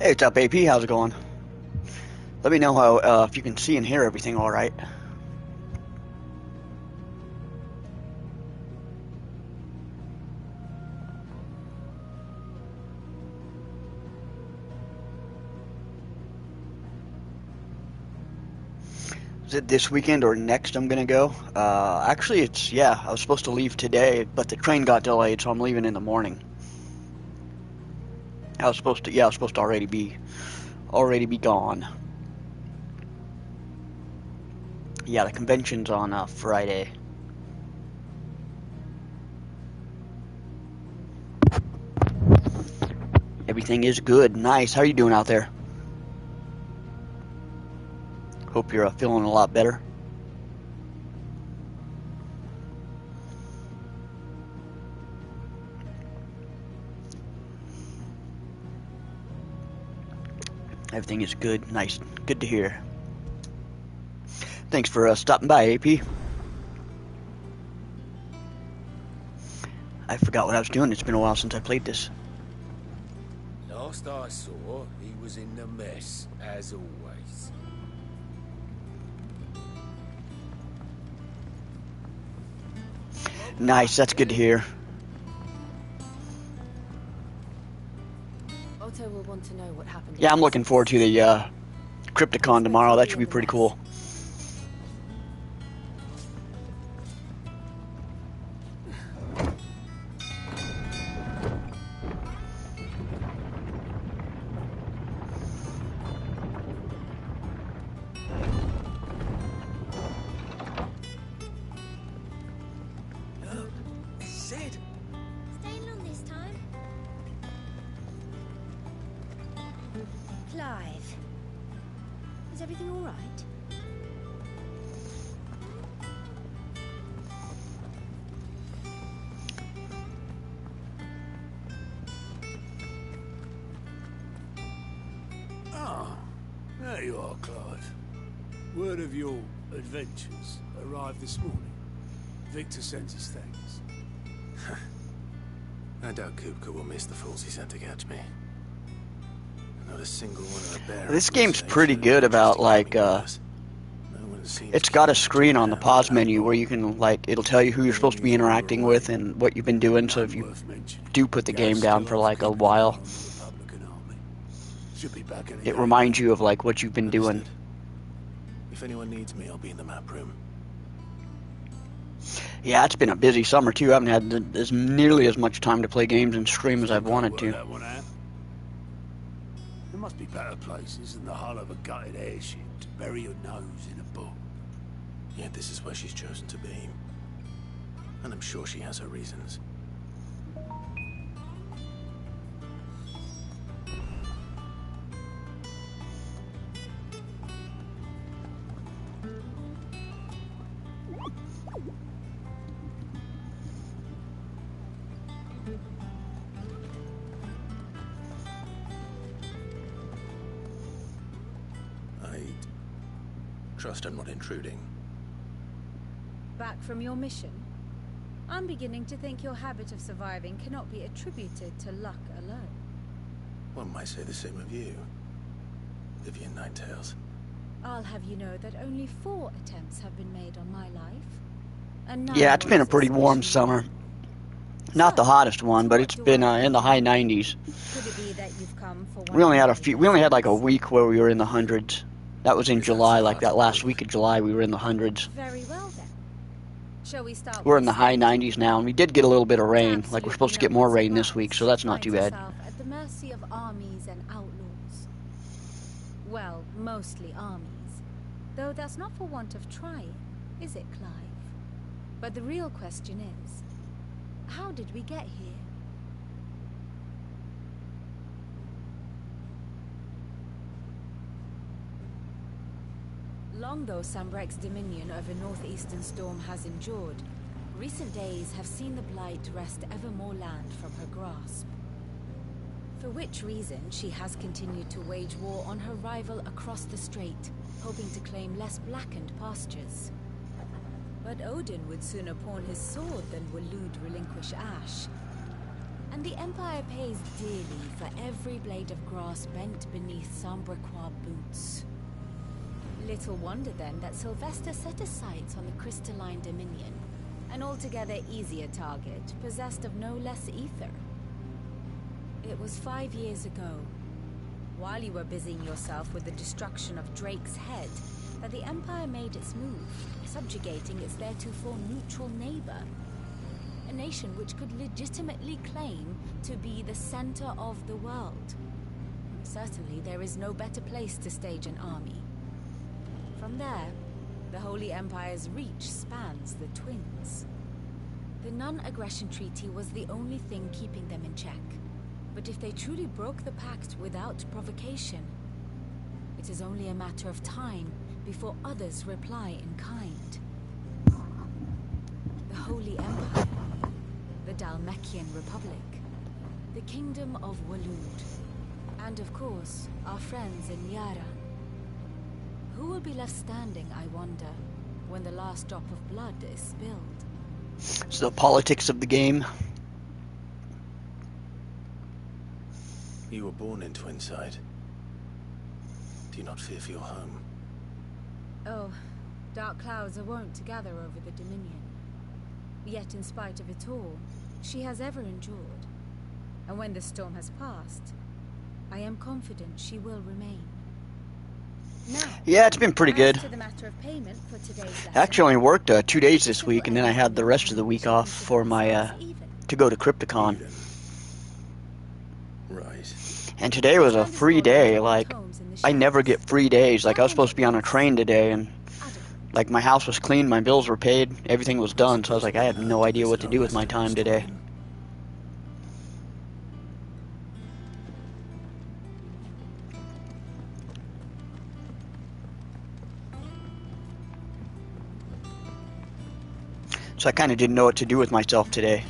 Hey, what's up, AP? How's it going? Let me know how if you can see and hear everything all right. Is it this weekend or next I'm gonna go? Actually, yeah, I was supposed to leave today, but the train got delayed, so I'm leaving in the morning. I was supposed to already be gone. Yeah, the convention's on Friday. Everything is good. Nice. How are you doing out there? Hope you're feeling a lot better. Everything is good. Nice. Good to hear. Thanks for stopping by, AP. I forgot what I was doing. It's been a while since I played this. Last I saw, he was in the mess, as always. Nice. That's good to hear. Otto will want to know what happened. Yeah, I'm looking forward to the Crypticon tomorrow. That should be pretty cool. Clive, is everything all right? Ah, there you are, Clive. Word of your adventures arrived this morning. Victor sent his thanks. I doubt Kupka will miss the fools he sent to catch me. Not a single one of the bearers. This game's pretty good about like it's got a screen on the pause menu where you can like it'll tell you who you're supposed to be interacting with and what you've been doing. So if you do put the game down for like a while, it reminds you of like what you've been doing. If anyone needs me, I'll be in the map room. Yeah, it's been a busy summer too. I haven't had nearly as much time to play games and stream as I've wanted to. There must be better places than the hull of a gutted airship to bury your nose in a book. Yet this is where she's chosen to be. And I'm sure she has her reasons. Trust I'm not intruding. Back from your mission? I'm beginning to think your habit of surviving cannot be attributed to luck alone. One might say the same of you, Vivian Ninetails. I'll have you know that only 4 attempts have been made on my life. And yeah, it's been a pretty warm summer. Not the hottest one, but it's been in the high 90s. Could it be that you've come for one? We only had like a week where we were in the hundreds. That was in July, like that last week of July, we were in the hundreds. Very well then. Shall we start? We're in the high 90s now, and we did get a little bit of rain. Like we're supposed to get more rain this week, so that's not too bad. At the mercy of armies and outlaws. Well, mostly armies. Though that's not for want of trying, is it, Clive? But the real question is, how did we get here? Long though Sambrek's dominion over northeastern Storm has endured, recent days have seen the Blight wrest ever more land from her grasp. For which reason she has continued to wage war on her rival across the strait, hoping to claim less blackened pastures. But Odin would sooner pawn his sword than Waloed relinquish Ash. And the Empire pays dearly for every blade of grass bent beneath Sambraquois boots. Little wonder then that Sylvester set his sights on the crystalline Dominion, an altogether easier target, possessed of no less ether. It was 5 years ago, while you were busying yourself with the destruction of Drake's head, that the Empire made its move, subjugating its theretofore neutral neighbor. A nation which could legitimately claim to be the center of the world. Certainly there is no better place to stage an army. From there, the Holy Empire's reach spans the Twins. The non-aggression treaty was the only thing keeping them in check. But if they truly broke the pact without provocation, it is only a matter of time before others reply in kind. The Holy Empire, the Dhalmekian Republic, the Kingdom of Waloed, and of course, our friends in Yara. Who will be left standing, I wonder, when the last drop of blood is spilled? It's the politics of the game. You were born in Twinside. Do you not fear for your home? Oh, dark clouds are wont to gather over the Dominion. Yet in spite of it all, she has ever endured. And when the storm has passed, I am confident she will remain. Now, Yeah, it's been pretty good. to the matter of payment for today's lesson, I actually only worked 2 days this week, and then I had the rest of the week off for my to go to Crypticon. Right. And today was a free day. Like, I never get free days. Like, I was supposed to be on a train today, and like my house was clean, my bills were paid, everything was done. So I was like, I have no idea what to do with my time today. So I kind of didn't know what to do with myself today.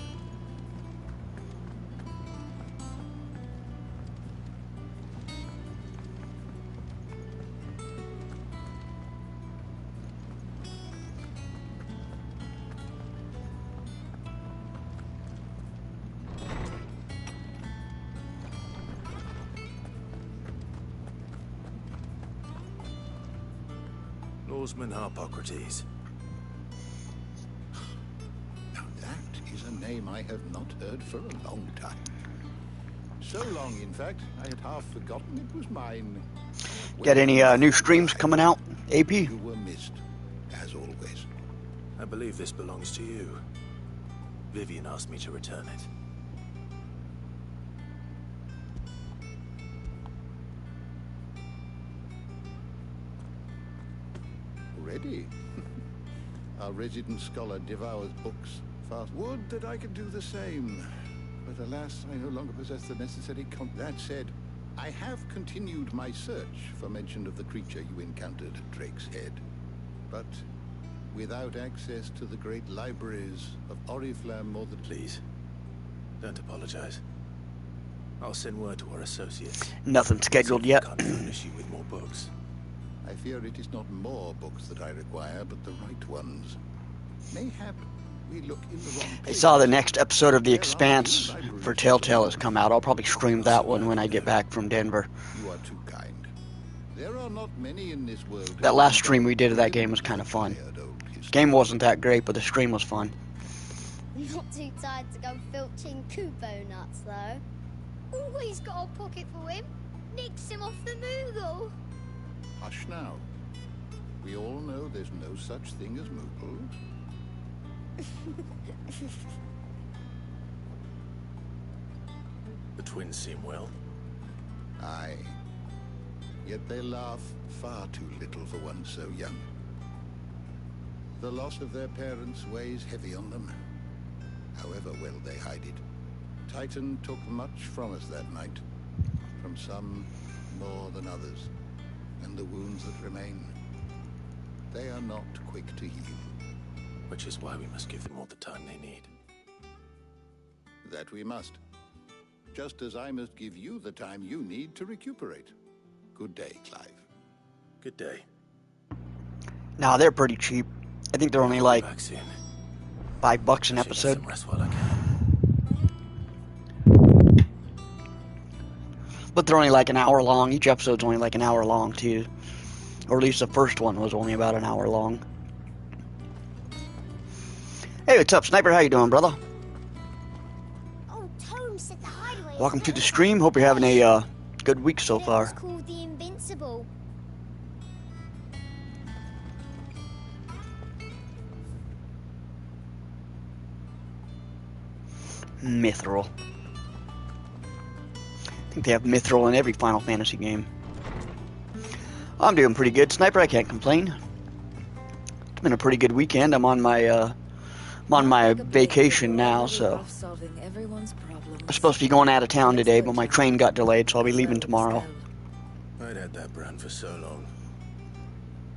Lawsman Harpocrates. Now that is a name I have not heard for a long time. So long, in fact, I had half forgotten it was mine. Got any new streams coming out, AP? You were missed, as always. I believe this belongs to you. Vivian asked me to return it. Already? Our resident scholar devours books fast. Would that I could do the same. But alas, I no longer possess the necessary That said, I have continued my search for mention of the creature you encountered at Drake's Head. But without access to the great libraries of Oriflamme or the... Please, don't apologize. I'll send word to our associates. Nothing scheduled yet. Can't furnish you with more books. I fear it is not more books that I require, but the right ones. Mayhap we look in the wrong I place. saw the next episode of The Expanse for Telltale has come out. I'll probably stream that one when I get back from Denver. You are too kind. There are not many in this world. That last stream we did of that game was kind of fun. Game wasn't that great, but the stream was fun. Not too tired to go filching Kubo nuts, though. Always got a pocket for him. Nicks him off the Moogle. Hush now. We all know there's no such thing as Moogles. The twins seem well. Aye. Yet they laugh far too little for one so young. The loss of their parents weighs heavy on them, however well they hide it. Titan took much from us that night. From some more than others. And the wounds that remain, they are not quick to heal. Which is why we must give them all the time they need. That we must. Just as I must give you the time you need to recuperate. Good day, Clive. Good day. Nah, they're pretty cheap. I think they're only like Back soon. $5 an Should get episode. some rest while I can. But they're only like an hour long. Each episode's only like an hour long, too. Or at least the first one was only about an hour long. Hey, what's up, Sniper? How you doing, brother? Oh, Tome said the hideaway. Welcome to the stream. Hope you're having a good week so far. It's called the Invincible. Mithril. I think they have Mithril in every Final Fantasy game. I'm doing pretty good, Sniper. I can't complain. It's been a pretty good weekend. I'm on my vacation now, so I'm supposed to be going out of town today, but my train got delayed, so I'll be leaving tomorrow. I'd had that brand for so long.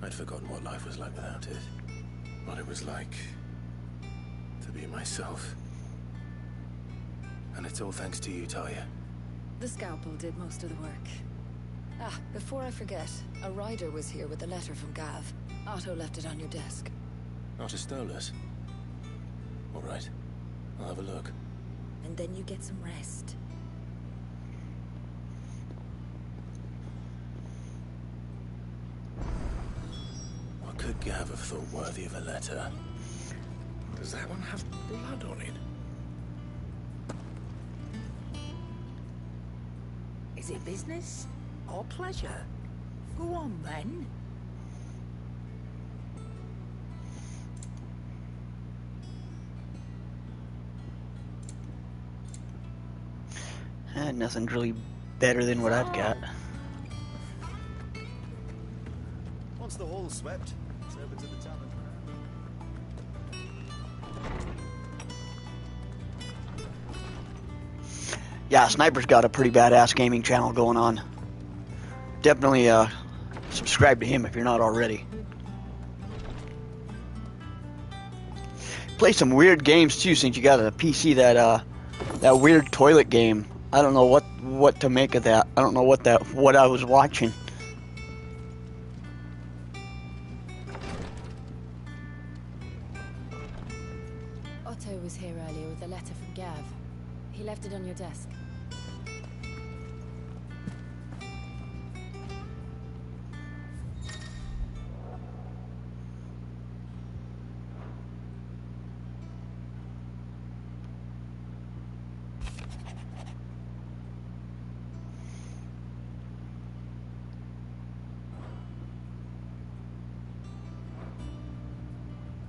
I'd forgotten what life was like without it. What it was like to be myself. And it's all thanks to you, Talia. The scalpel did most of the work. Ah, before I forget, a rider was here with a letter from Gav. Otto left it on your desk. Not a Stolas. All right, I'll have a look. And then you get some rest. What could Gav have thought worthy of a letter? Does that one have blood on it? Is it business or pleasure? Go on then. Nothing's really better than what I've got. Once the hall's swept, it's over to the tavern. Yeah, Sniper's got a pretty badass gaming channel going on. Definitely subscribe to him if you're not already. Play some weird games too, since you got a PC. That weird toilet game. I don't know what to make of that. I don't know what I was watching. Otto was here earlier with a letter from Gav. He left it on your desk.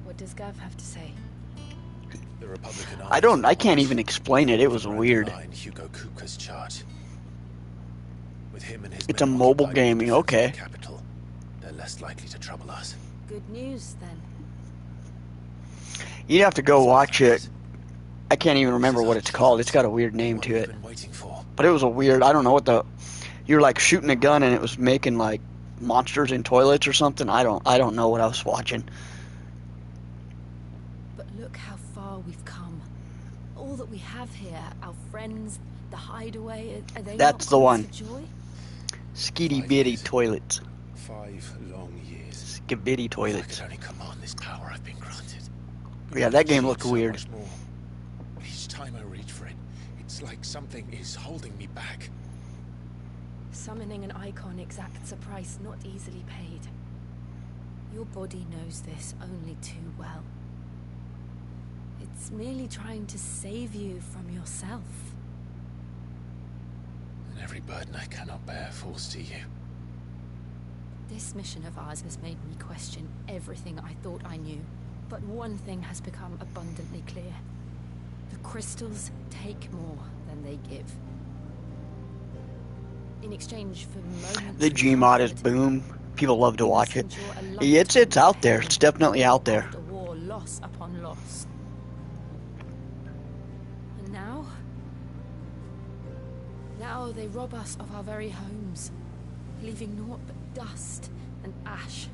What does Gav have to say? The Republican I can't even explain it. It was weird. Hugo Kuka's charge. With him and his It's a men mobile occupying the gaming, defense of okay. the capital, they're less likely to trouble us. Good news, then. You'd have to go watch it. I can't even remember what it's called. It's got a weird name to it. Been waiting for. But it was a weird, I don't know what you were like shooting a gun and it was making like monsters in toilets or something. I don't know what I was watching. But look how far we've come. All that we have here, our friends, the hideaway, are they That's not the cause one. for joy? Skitty 5 bitty years. toilets. 5 long years. Skibitty If I toilets. could only command this power I've been granted. Yeah, that game I'd looked achieve so weird. much more. But each time I reach for it, it's like something is holding me back. Summoning an icon exacts a price not easily paid. Your body knows this only too well. It's merely trying to save you from yourself. And every burden I cannot bear falls to you. This mission of ours has made me question everything I thought I knew. But one thing has become abundantly clear. The crystals take more than they give. In exchange for moments... The Gmod is boom. People love to watch it. It's out there. It's definitely out there. After war, loss upon loss. And now? Now they rob us of our very homes, leaving naught but dust and ash.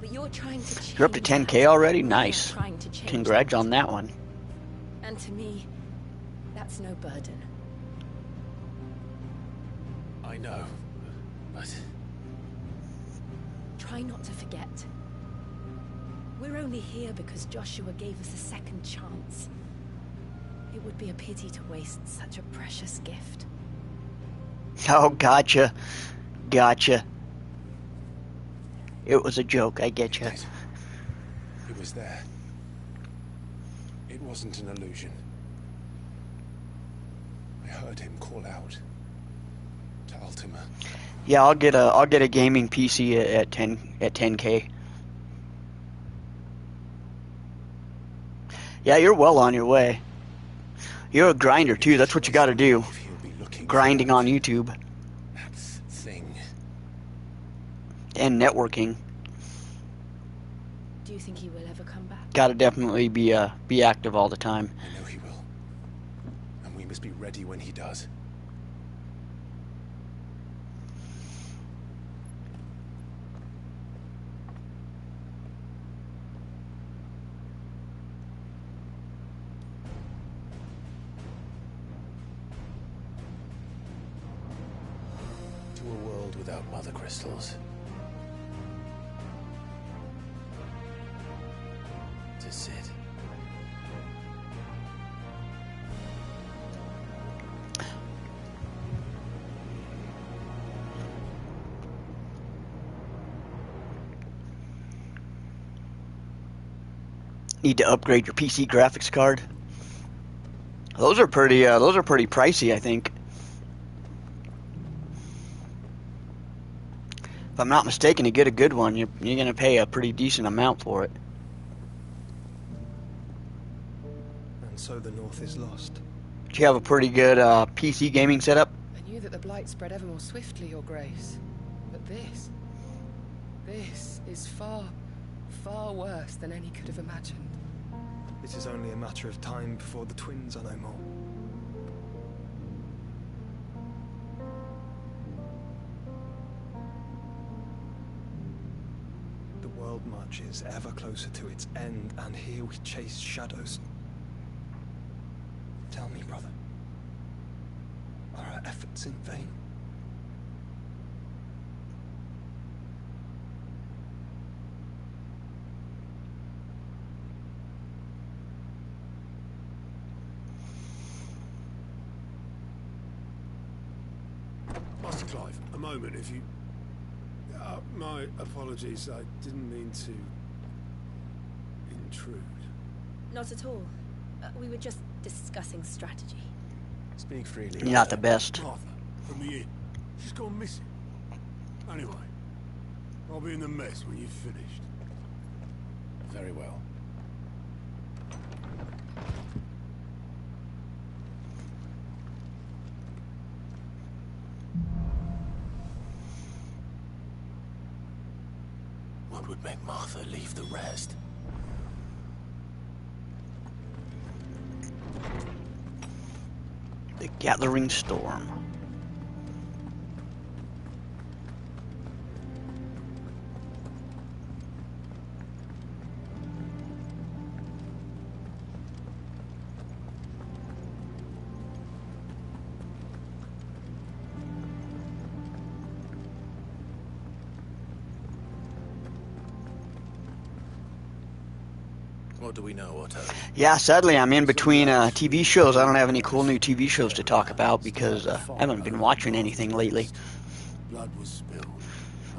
But you're trying to change. You're up to 10K that. already? We're Nice. trying to change Congrats that. on that one. And to me, that's no burden. I know, but Try not to forget. We're only here because Joshua gave us a second chance. It would be a pity to waste such a precious gift. Oh, gotcha. Gotcha. It was a joke, I get you. It was there. It wasn't an illusion. I heard him call out to Ultima. Yeah, I'll get a gaming PC at 10K. Yeah, you're well on your way. You're a grinder too. That's what you got to do. Grinding on YouTube That thing. and networking. Do you think he will ever come back? Got to definitely be active all the time. I know he will. And we must be ready when he does. To a world without mother crystals. To Sid. Need to upgrade your PC graphics card. Those are pretty pricey, I think. If I'm not mistaken, to get a good one, you're gonna pay a pretty decent amount for it. And so the North is lost. Do you have a pretty good PC gaming setup? I knew that the blight spread ever more swiftly, Your Grace. But this is far, far worse than any could have imagined. It is only a matter of time before the twins are no more. The world marches ever closer to its end, and here we chase shadows. Tell me, brother, are our efforts in vain? Master Clive, a moment, if you... my apologies, I didn't mean to... intrude. Not at all. We were just discussing strategy. Speak freely. You're not the best. Martha, from the inn. She's gone missing. Anyway, I'll be in the mess when you've finished. Very well. What would make Martha leave the rest? The Gathering Storm. What do we know, Otto? Yeah, sadly, I'm in between TV shows. I don't have any cool new TV shows to talk about because I haven't been watching anything lately. Blood was spilled.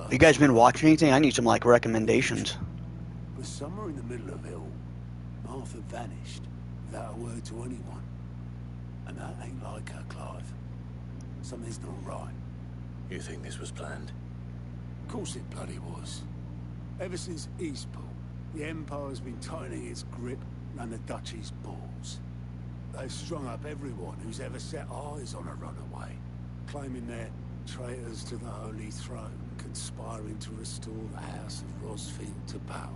You guys been watching anything? I need some like recommendations. But somewhere in the middle of it all, Martha vanished without a word to anyone. And that ain't like her, Clive. Something's not right. You think this was planned? Of course it bloody was. Ever since Eastpool, the Empire's been tightening its grip around the Duchy's balls. They've strung up everyone who's ever set eyes on a runaway, claiming they're traitors to the Holy Throne, conspiring to restore the House of Rosfield to power.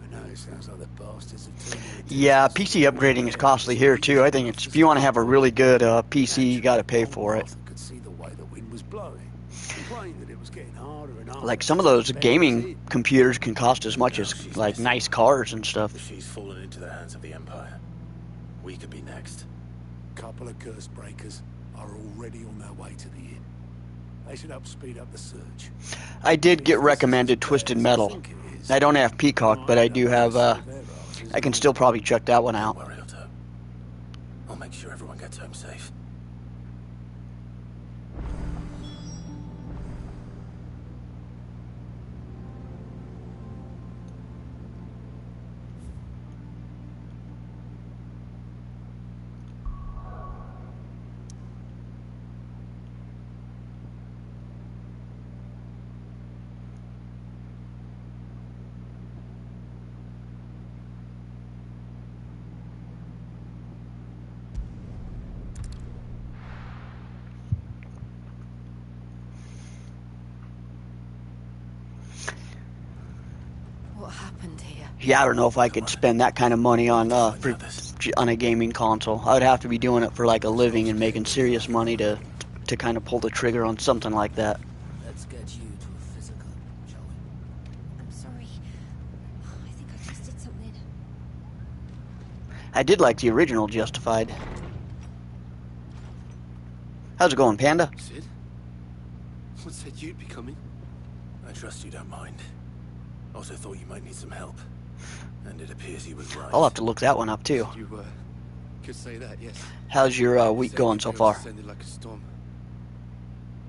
I know it sounds like the bastards have turned their Yeah, PC upgrading is costly here too. I think it's, if you want to have a really good PC, you got to pay for it. Martha could see the way the wind was blowing, complained that it was getting harder and harder. Like some of those gaming computers can cost as much as like nice cars and stuff. If she's fallen into the hands of the Empire, we could be next. Couple of curse breakers are already on their way to the inn. They should help speed up the search. I did get recommended Twisted Metal. I don't have Peacock, but I do have. I can still probably check that one out. Don't worry, Otto. I'll make sure everyone gets home safe. What happened here? Yeah, I don't know if I could spend that kind of money on on a gaming console. I would have to be doing it for like a living and making serious money to kind of pull the trigger on something like that. Let's get you to a physical, shall we? I'm sorry. I think I just did something. I did like the original Justified. How's it going, Panda? Sid? What said you'd be coming? I trust you don't mind. Also thought you might need some help. And it appears he was right. I'll have to look that one up too. You could say that, yes. How's your week going so far? Descended like a storm.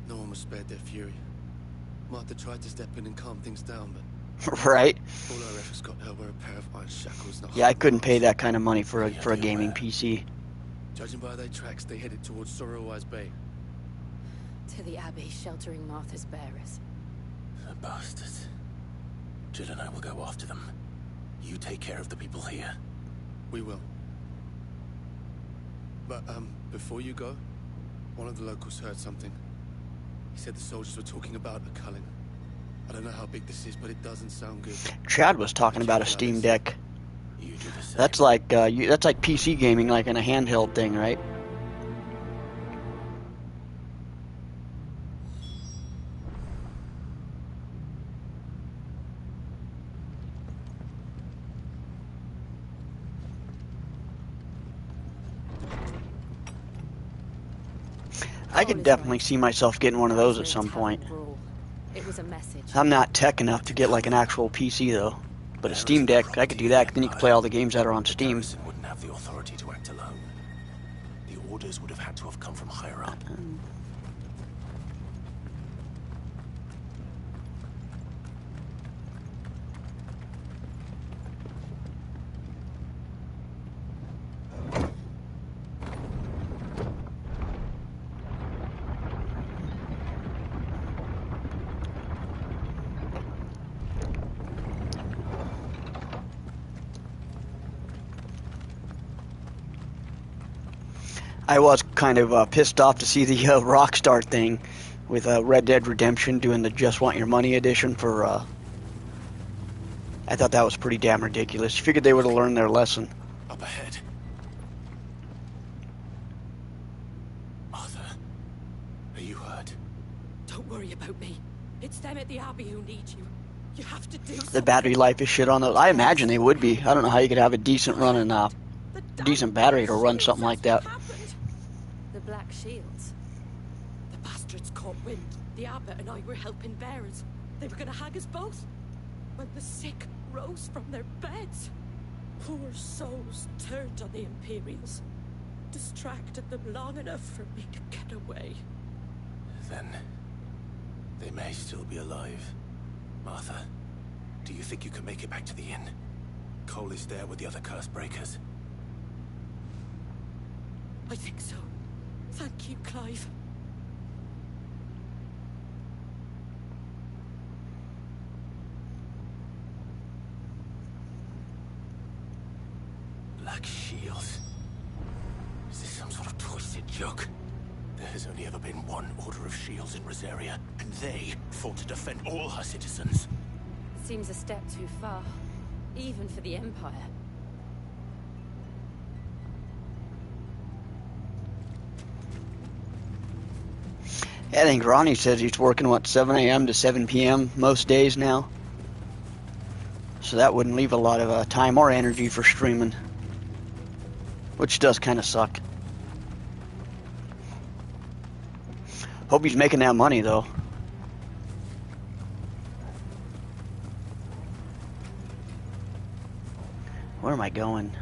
No one was spared their fury. Martha tried to step in and calm things down, but Right? all our efforts got her were a pair of iron shackles. Yeah, I couldn't pay that kind of money for a gaming PC. Judging by their tracks, they headed towards Sorrowwise Bay. To the Abbey, sheltering Martha's bearers. The bastards. Jill and I will go after them. You take care of the people here. We will. But, before you go, one of the locals heard something. He said the soldiers were talking about a culling. I don't know how big this is, but it doesn't sound good. Chad was talking about a Steam Deck. You do the same. That's like that's like PC gaming, like in a handheld thing, right? I could definitely see myself getting one of those at some point. It was a message. I'm not tech enough to get like an actual PC though. But a Steam Deck, I could do that, then you can play all the games that are on Steam. Garrison wouldn't have the authority to act alone. The orders would have had to have come from higher up. I was kind of pissed off to see the Rockstar thing with Red Dead Redemption doing the Just Want Your Money edition for, I thought that was pretty damn ridiculous. You figured they would have learned their lesson. Up ahead. Martha, are you hurt? Don't worry about me. It's them at the Abbey who need you. You have to do something. The battery life is shit on those. I imagine they would be. I don't know how you could have a decent running, decent battery to run something like that. The Black Shields. The bastards caught wind. The abbot and I were helping bearers. They were gonna hang us both. When the sick rose from their beds. Poor souls turned on the Imperials. Distracted them long enough for me to get away. Then they may still be alive. Martha, do you think you can make it back to the inn? Cole is there with the other curse breakers. I think so. Thank you, Clive. Black Shields? Is this some sort of twisted joke? There has only ever been one Order of Shields in Rosaria, and they fought to defend all her citizens. Seems a step too far, even for the Empire. I think Ronnie says he's working, what, 7 a.m. to 7 p.m. most days now. So that wouldn't leave a lot of time or energy for streaming. Which does kind of suck. Hope he's making that money, though. Where am I going?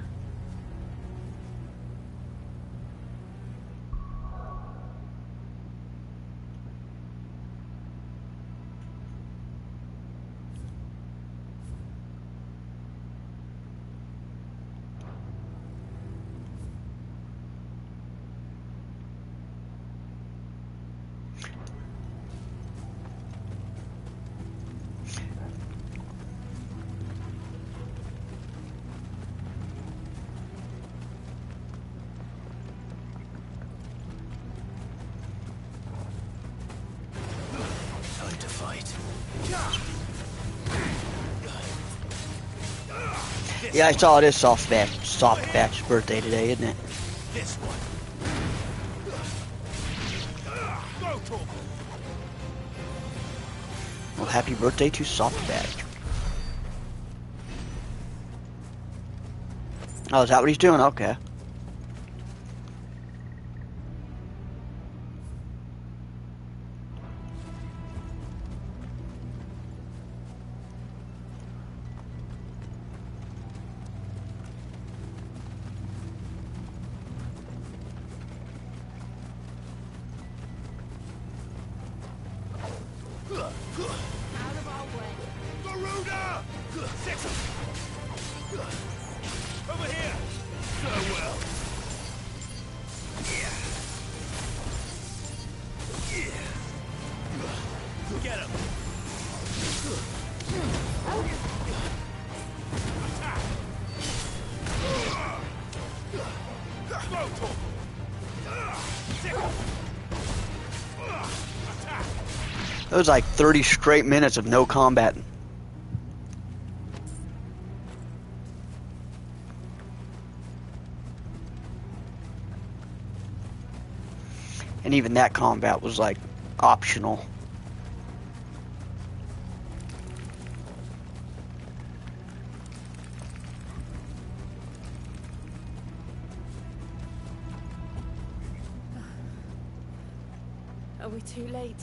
Yeah, I saw it is Softback's birthday today, isn't it? This one. Go, Torvald. Well, happy birthday to Softback. Oh, is that what he's doing? Okay. Garuda! Over here! Farewell. Get him! It was like 30 straight minutes of no combat. And even that combat was like optional. Are we too late?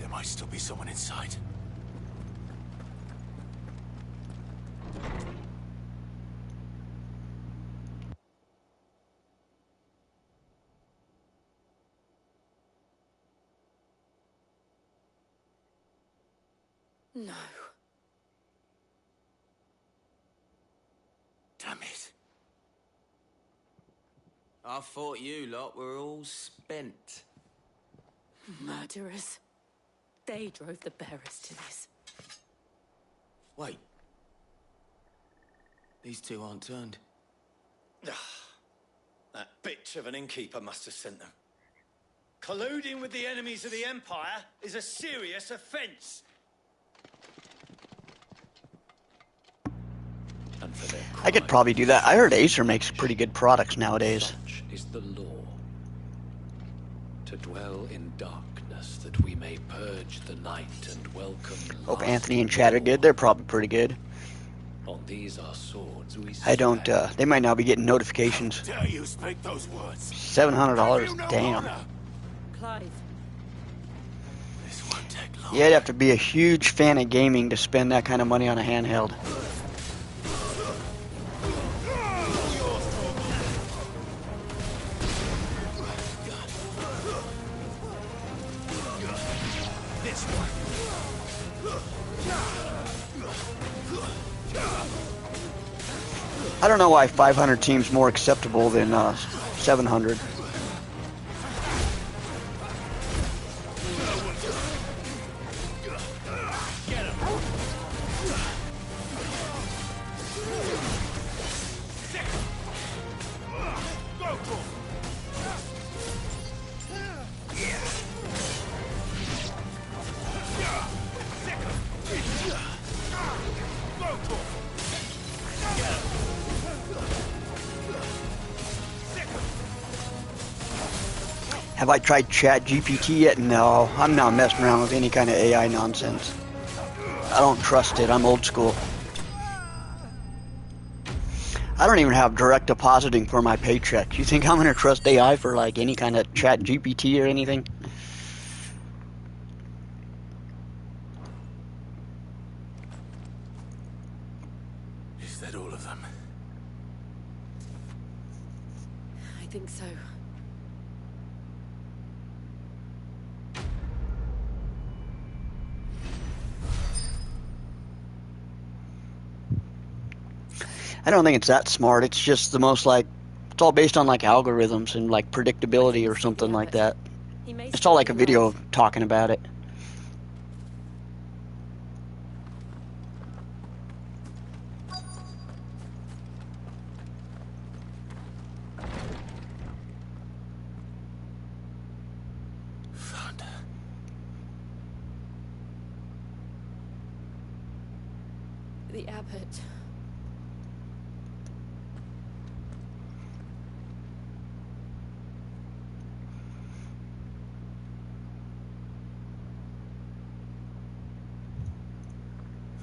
There might still be someone inside. No. Damn it. I thought you lot were all spent. Murderers. They drove the bearers to this. Wait. These two aren't turned. That bitch of an innkeeper must have sent them. Colluding with the enemies of the Empire is a serious offense. And for their I could probably do that. I heard Acer makes pretty good products nowadays. Such is the law. To dwell in darkness that we may purge the night and welcome Hope light. Anthony and Chad are good. They're probably pretty good. On these our swords we I don't, they might now be getting notifications. Dare you speak those words? $700, damn. Clive. This won't take long. Yeah, you'd have to be a huge fan of gaming to spend that kind of money on a handheld. I don't know why 500 seems more acceptable than 700. Have I tried Chat GPT yet? No, I'm not messing around with any kind of AI nonsense. I don't trust it. I'm old school. I don't even have direct depositing for my paychecks. You think I'm going to trust AI for like any kind of Chat GPT or anything? Is that all of them? I think so. I don't think it's that smart. It's just the most like, it's all based on like algorithms and like predictability or something like that. It's all like a video talking about it. Found her. The abbot.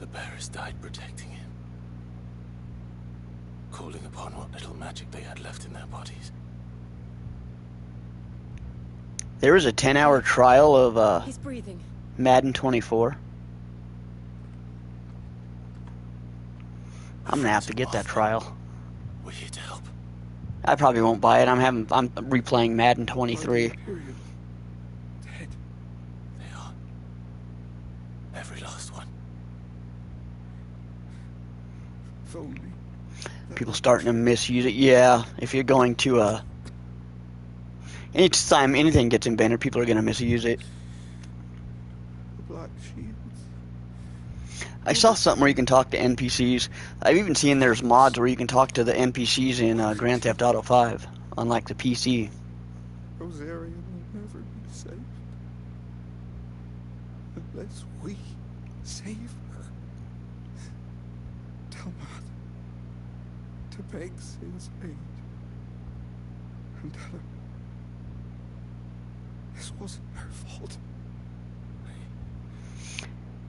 The bearers died protecting him. Calling upon what little magic they had left in their bodies. There was a 10-hour trial of He's breathing. Madden 24. I'm gonna have to get that trial. We're here to help. I probably won't buy it. I'm replaying Madden 23. Dead. They are. Every last one. If only. People starting to misuse it. Yeah, if you're going to anytime anything gets invented, people are gonna misuse it. The Black Shields. I saw something where you can talk to NPCs. I've even seen there's mods where you can talk to the NPCs in Grand Theft Auto 5 on like the PC. Rosaria will never be safe unless we save her. Tell Matt to beg Sin's aid and tell her this wasn't her fault.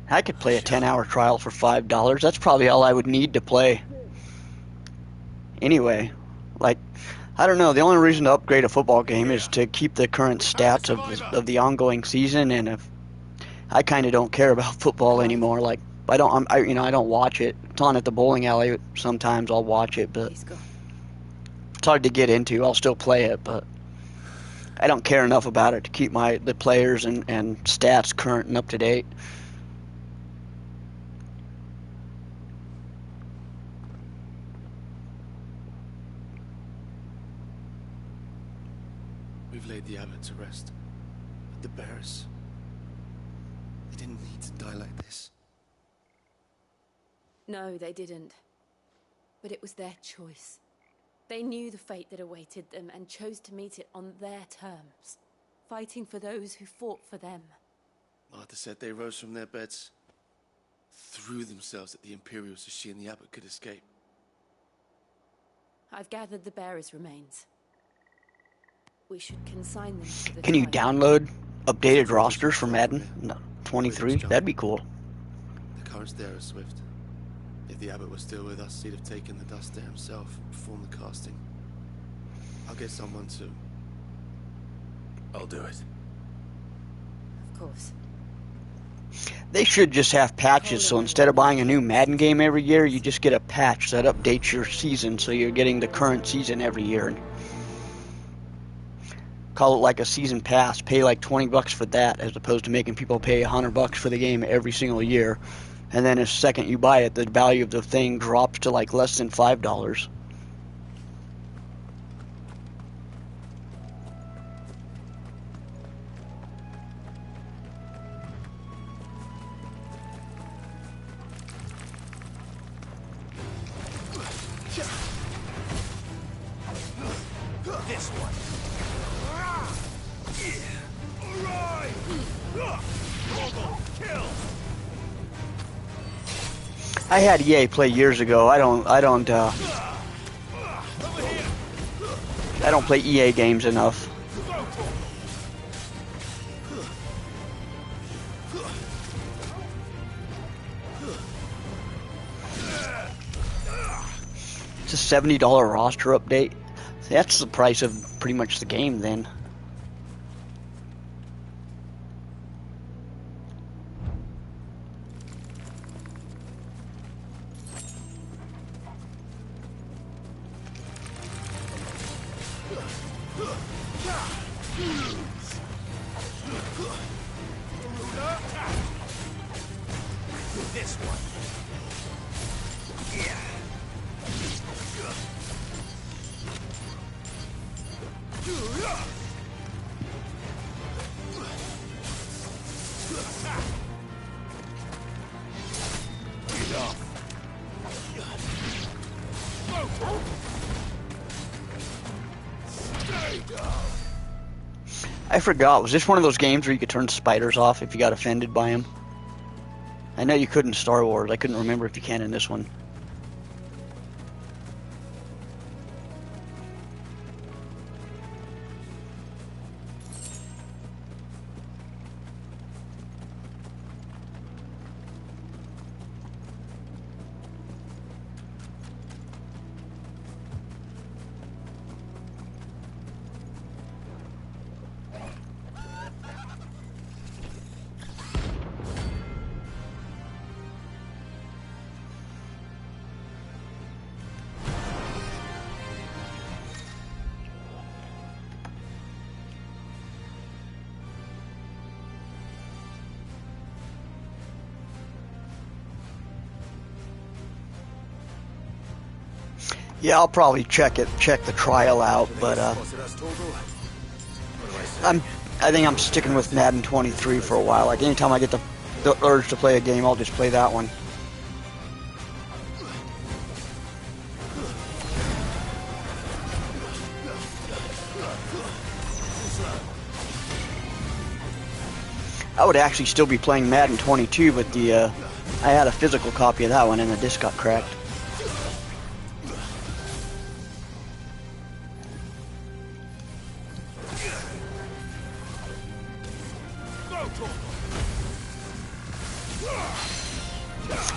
I could play a 10-hour trial for $5. That's probably all I would need to play. Anyway, like, I don't know. The only reason to upgrade a football game is to keep the current stats of the ongoing season. And if I kind of don't care about football anymore, like I don't watch it. It's on at the bowling alley. Sometimes I'll watch it, but it's hard to get into. I'll still play it, but I don't care enough about it to keep the players and stats current and up to date. We've laid the abbot to rest. But the bearers, they didn't need to die like this. No, they didn't. But it was their choice. They knew the fate that awaited them and chose to meet it on their terms, fighting for those who fought for them. Martha said they rose from their beds, threw themselves at the Imperials so she and the abbot could escape. I've gathered the bearers' remains. We should consign them to the Can you tribe. download updated rosters for Madden 23? That'd be cool. The currents there are swift. If the abbot was still with us, he'd have taken the dust there himself and performed the casting. I'll get someone to... I'll do it. Of course. They should just have patches, so instead of buying a new Madden game every year, you just get a patch that updates your season, so you're getting the current season every year. Call it like a season pass. Pay like $20 for that, as opposed to making people pay $100 for the game every single year. And then the second you buy it, the value of the thing drops to like less than $5. This one. Alright! Kill! I had EA play years ago. I don't play EA games enough. It's a $70 roster update. That's the price of pretty much the game then. This one. Yeah. I forgot, was this one of those games where you could turn spiders off if you got offended by them? I know you could in Star Wars. I couldn't remember if you can in this one. Yeah, I'll probably check the trial out, but I think I'm sticking with Madden 23 for a while. Like anytime I get the urge to play a game, I'll just play that one. I would actually still be playing Madden 22, but I had a physical copy of that one and the disc got cracked.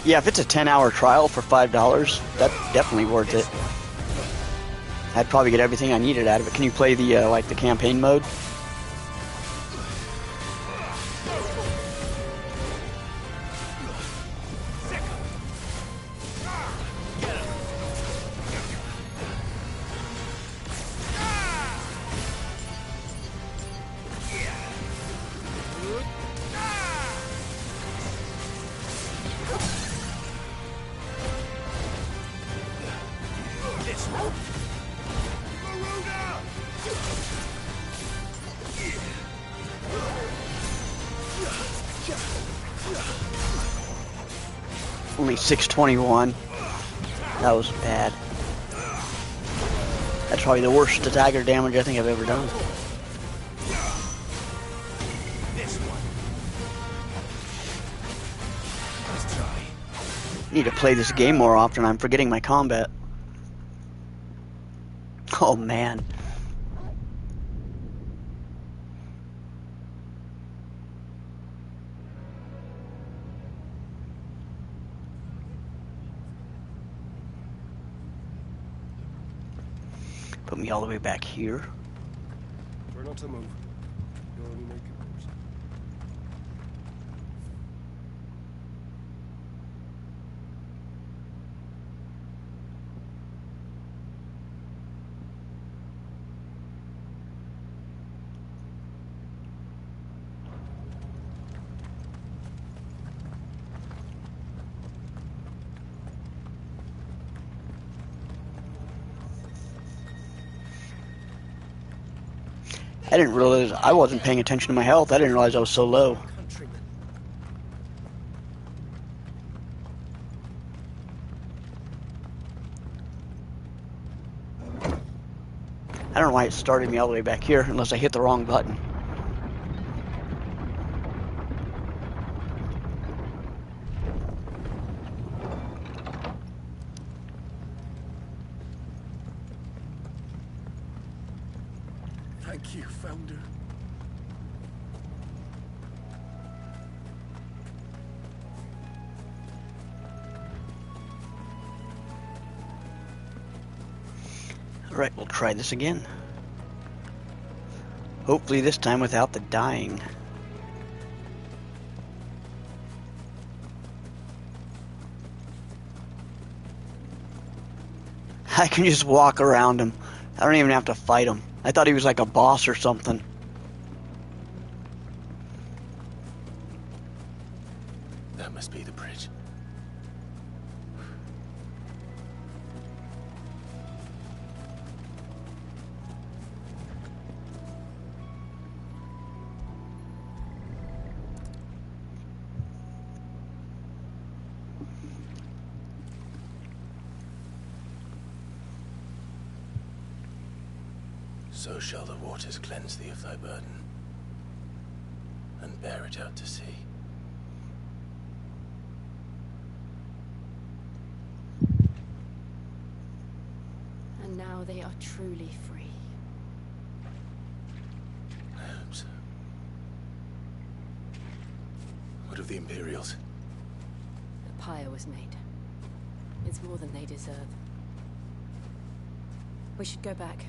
Yeah, if it's a 10-hour trial for $5, that's definitely worth it. I'd probably get everything I needed out of it. Can you play the like the campaign mode? Only 621. That was bad. That's probably the worst dagger damage I think I've ever done. Need to play this game more often. I'm forgetting my combat. Oh man. Put me all the way back here. Try not to move. You'll only make it worse. I didn't realize I wasn't paying attention to my health. I didn't realize I was so low. I don't know why it started me all the way back here unless I hit the wrong button. Thank you, Founder. Alright, we'll try this again. Hopefully this time without the dying. I can just walk around him. I don't even have to fight him. I thought he was like a boss or something. That must be the bridge. So shall the waters cleanse thee of thy burden, and bear it out to sea. And now they are truly free. I hope so. What of the Imperials? The pyre was made. It's more than they deserve. We should go back.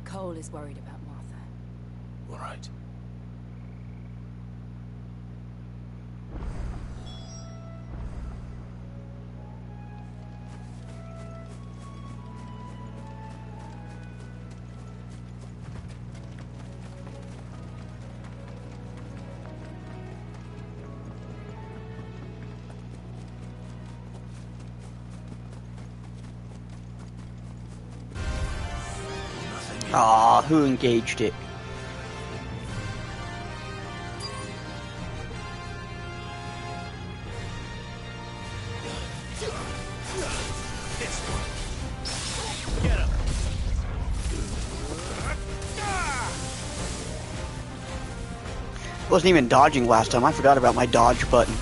Cole is worried about Martha. All right. Ah, who engaged it? Wasn't even dodging last time. I forgot about my dodge button.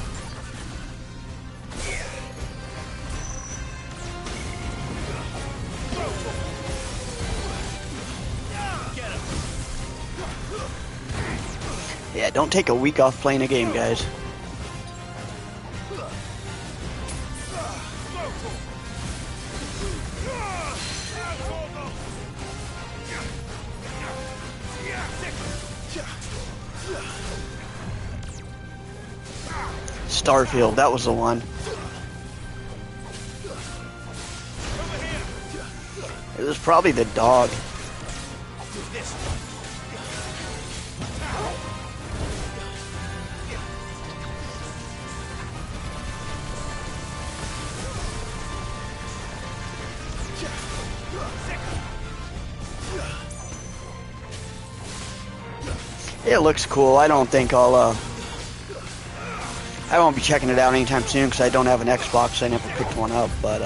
Yeah, don't take a week off playing a game, guys. Starfield, that was the one. It was probably the dog. It looks cool. I don't think I won't be checking it out anytime soon because I don't have an Xbox. I never picked one up, but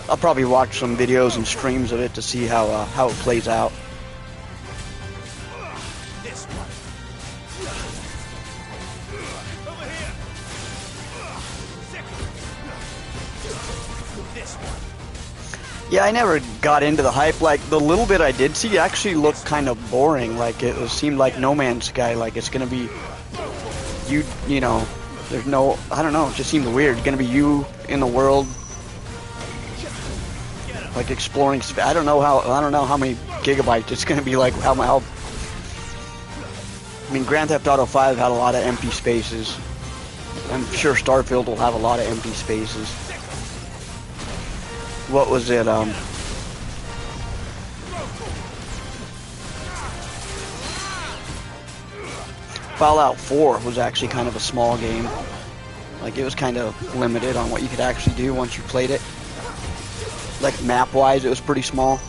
I'll probably watch some videos and streams of it to see how it plays out. Yeah, I never got into the hype. Like, the little bit I did see actually looked kind of boring. Like, it seemed like No Man's Sky. Like, it's gonna be you know, there's no, I don't know, it just seemed weird. It's gonna be you in the world, like exploring. I don't know how many gigabytes it's gonna be. Like, how I mean, Grand Theft Auto 5 had a lot of empty spaces. I'm sure Starfield will have a lot of empty spaces. What was it? Fallout 4 was actually kind of a small game. Like, it was kind of limited on what you could actually do once you played it. Like, map-wise, it was pretty small.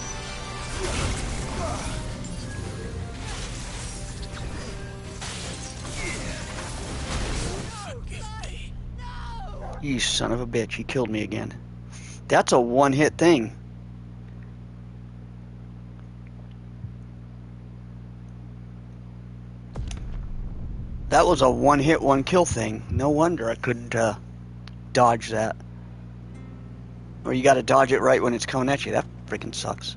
You son of a bitch, he killed me again. That's a one-hit thing. That was a one-hit, one-kill thing. No wonder I couldn't dodge that. Or you gotta dodge it right when it's coming at you. That freaking sucks.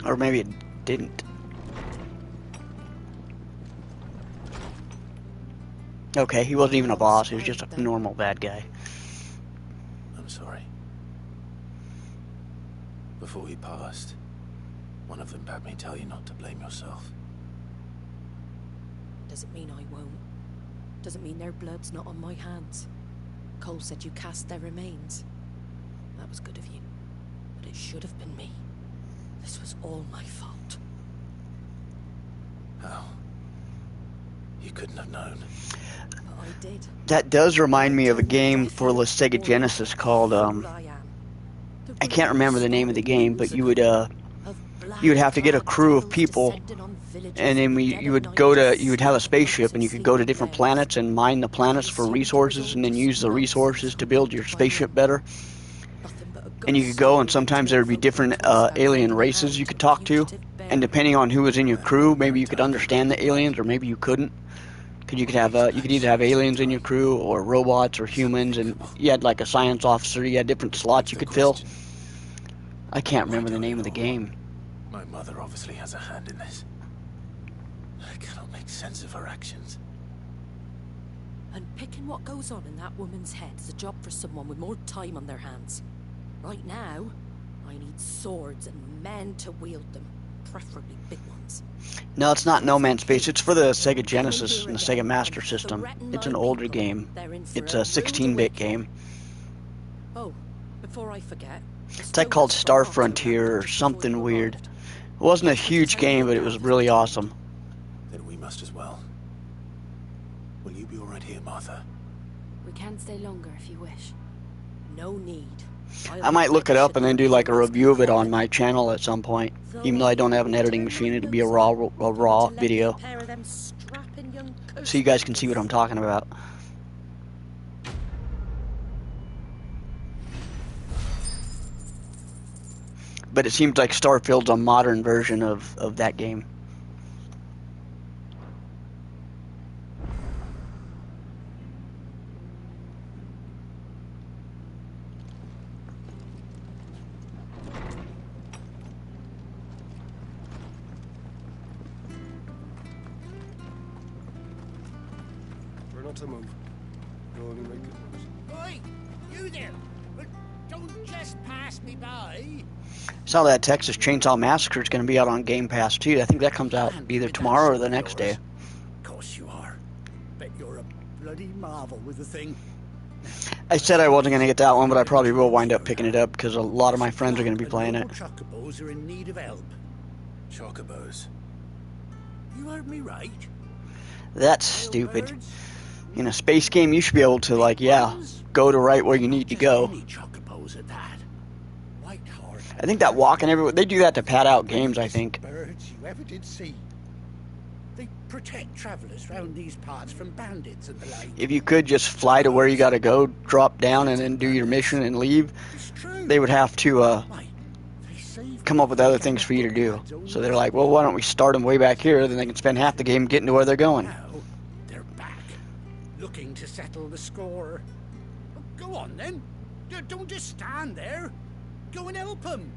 Or maybe it didn't. Okay, he wasn't even a boss. He was just a normal bad guy. I'm sorry. Before he passed, one of them bade me tell you not to blame yourself. Doesn't mean I won't. Doesn't mean their blood's not on my hands. Cole said you cast their remains. That was good of you. But it should have been me. This was all my fault. How? You couldn't have known. But I did. That does remind me of a game for the Sega Genesis called I can't remember the name of the game, but you would have to get a crew of people, and then you would have a spaceship, and you could go to different planets and mine the planets for resources, and then use the resources to build your spaceship better. And you could go, and sometimes there would be different alien races you could talk to, and depending on who was in your crew, maybe you could understand the aliens, or maybe you couldn't. You could either have aliens in your crew, or robots, or humans, and you had like a science officer. You had different slots you could fill. I can't remember the name of the game. My mother obviously has a hand in this. I cannot make sense of her actions. And picking what goes on in that woman's head is a job for someone with more time on their hands. Right now, I need swords and men to wield them, preferably big ones. No, it's not No Man's Space. It's for the Sega Genesis and the Sega Master System. It's an older game. It's a 16-bit game. Oh, before I forget. It's like called Star Frontier or something weird. It wasn't a huge game, but it was really awesome. Then we must as well. Will you be all right here, Martha? can stay longer if you wish. No need. I might look it up and then do like a review of it on my channel at some point. Even though I don't have an editing machine, it'll be a raw video. So you guys can see what I'm talking about. But it seems like Starfield's a modern version of that game. We're not to move. We'll only make it worse. Oi! You there! Don't just pass me by! Saw that Texas Chainsaw Massacre is going to be out on Game Pass too. I think that comes out either tomorrow or the next day. Of course you are. Bet you're a bloody marvel with the thing. I said I wasn't going to get that one, but I probably will wind up picking it up because a lot of my friends are going to be playing it. Chocobos are in need of help. Chocobos? You heard me right. That's stupid. In a space game, you should be able to, like, yeah, go to right where you need to go. I think that walking everywhere, they do that to pad out games, I think. Birds you ever did see. They protect travelers round these parts from bandits and the like. If you could just fly to where you got to go, drop down, and then do your mission and leave, they would have to come up with other things for you to do. So they're like, well, why don't we start them way back here, then they can spend half the game getting to where they're going. Now they're back, looking to settle the score. Go on then. Don't just stand there. Go and help them.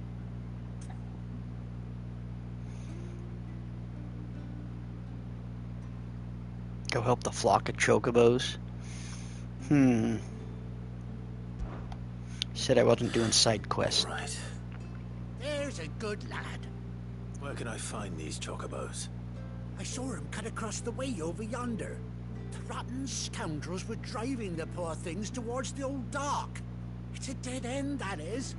Go help the flock of chocobos. You said I wasn't doing side quests. Right. There's a good lad. Where can I find these chocobos? I saw him cut across the way over yonder. The rotten scoundrels were driving the poor things towards the old dock. It's a dead end, that is.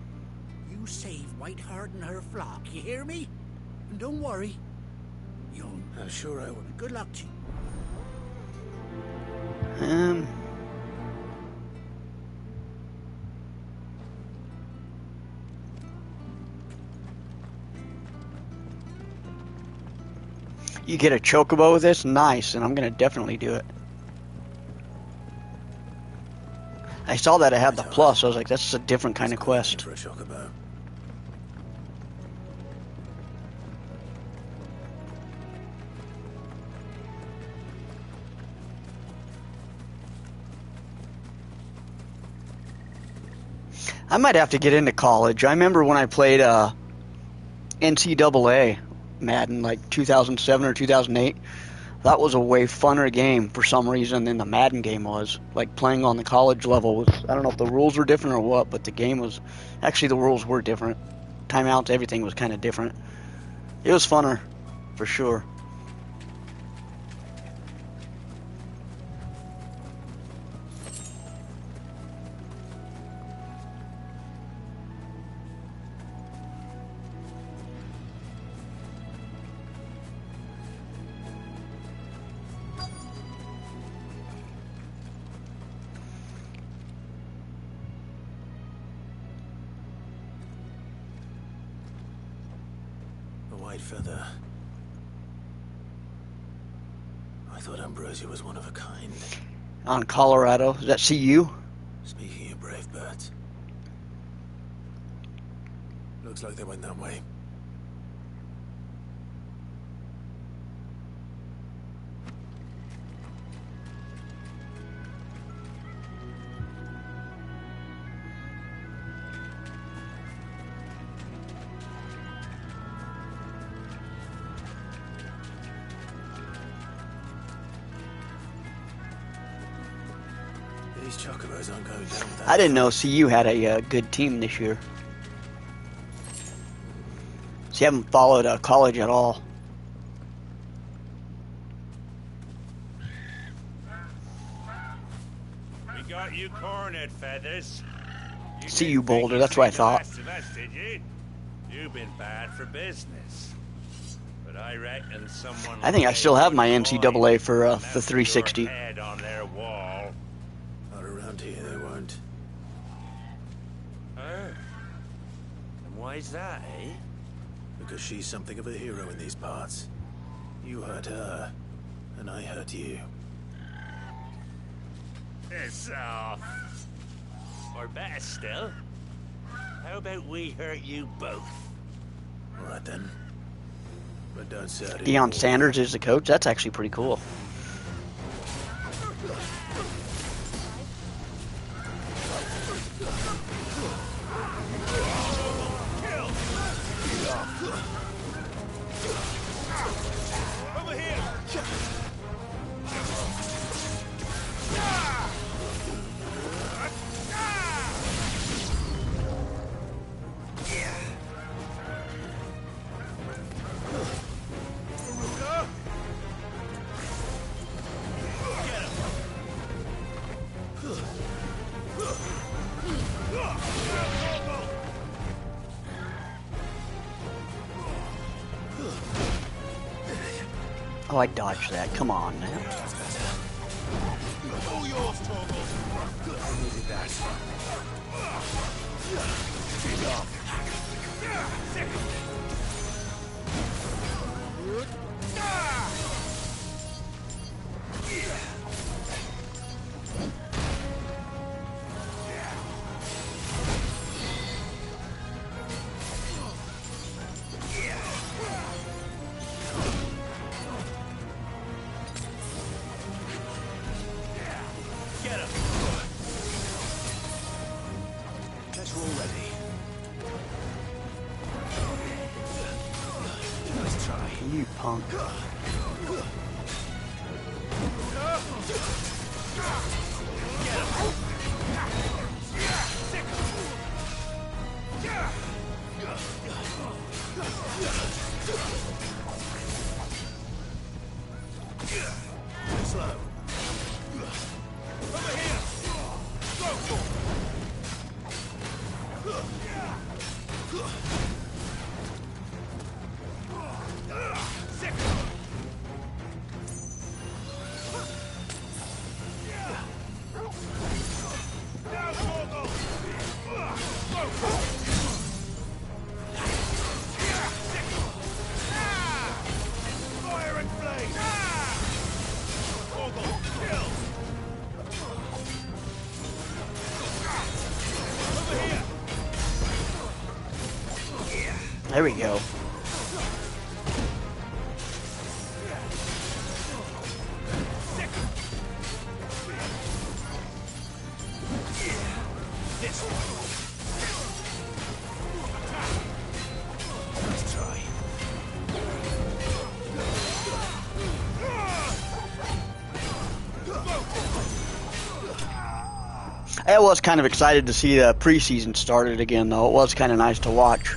You save Whiteheart and her flock, you hear me? And don't worry. You'll... I'm sure I will. Good luck to you. You get a chocobo with this? Nice, and I'm going to definitely do it. I saw that it had the plus, I was like, that's a different kind of quest. For a chocobo. I might have to get into college. I remember when I played NCAA Madden, like 2007 or 2008. That was a way funner game for some reason than the Madden game was. Like playing on the college level was, I don't know if the rules were different or what, but the game was, actually the rules were different. Timeouts, everything was kind of different. It was funner, for sure. Feather. I thought Ambrosia was one of a kind. On Colorado, is that CU? Speaking of brave birds. Looks like they went that way. These chocobos aren't going down without... I didn't know CU had a good team this year. So you haven't followed college at all. We got you cornered, Feathers. CU Boulder, that's what I thought. Us, did you? You've been bad for business. But I reckon someone... I think I still have my NCAA for the 360. ...head on their wall. Not a Around here they won't. Her? And why's that, eh? Because she's something of a hero in these parts. You hurt her, and I hurt you. Piss off. Or better still, how about we hurt you both? All right then. But don't say I didn't Deion Sanders is the coach. That's actually pretty cool. Oh, I dodged that. Come on now. All yours, Torgal. I needed that. Kick off. You punk. Slow. Over here. Go. There we go. Nice try. I was kind of excited to see the preseason started again, though. It was kind of nice to watch.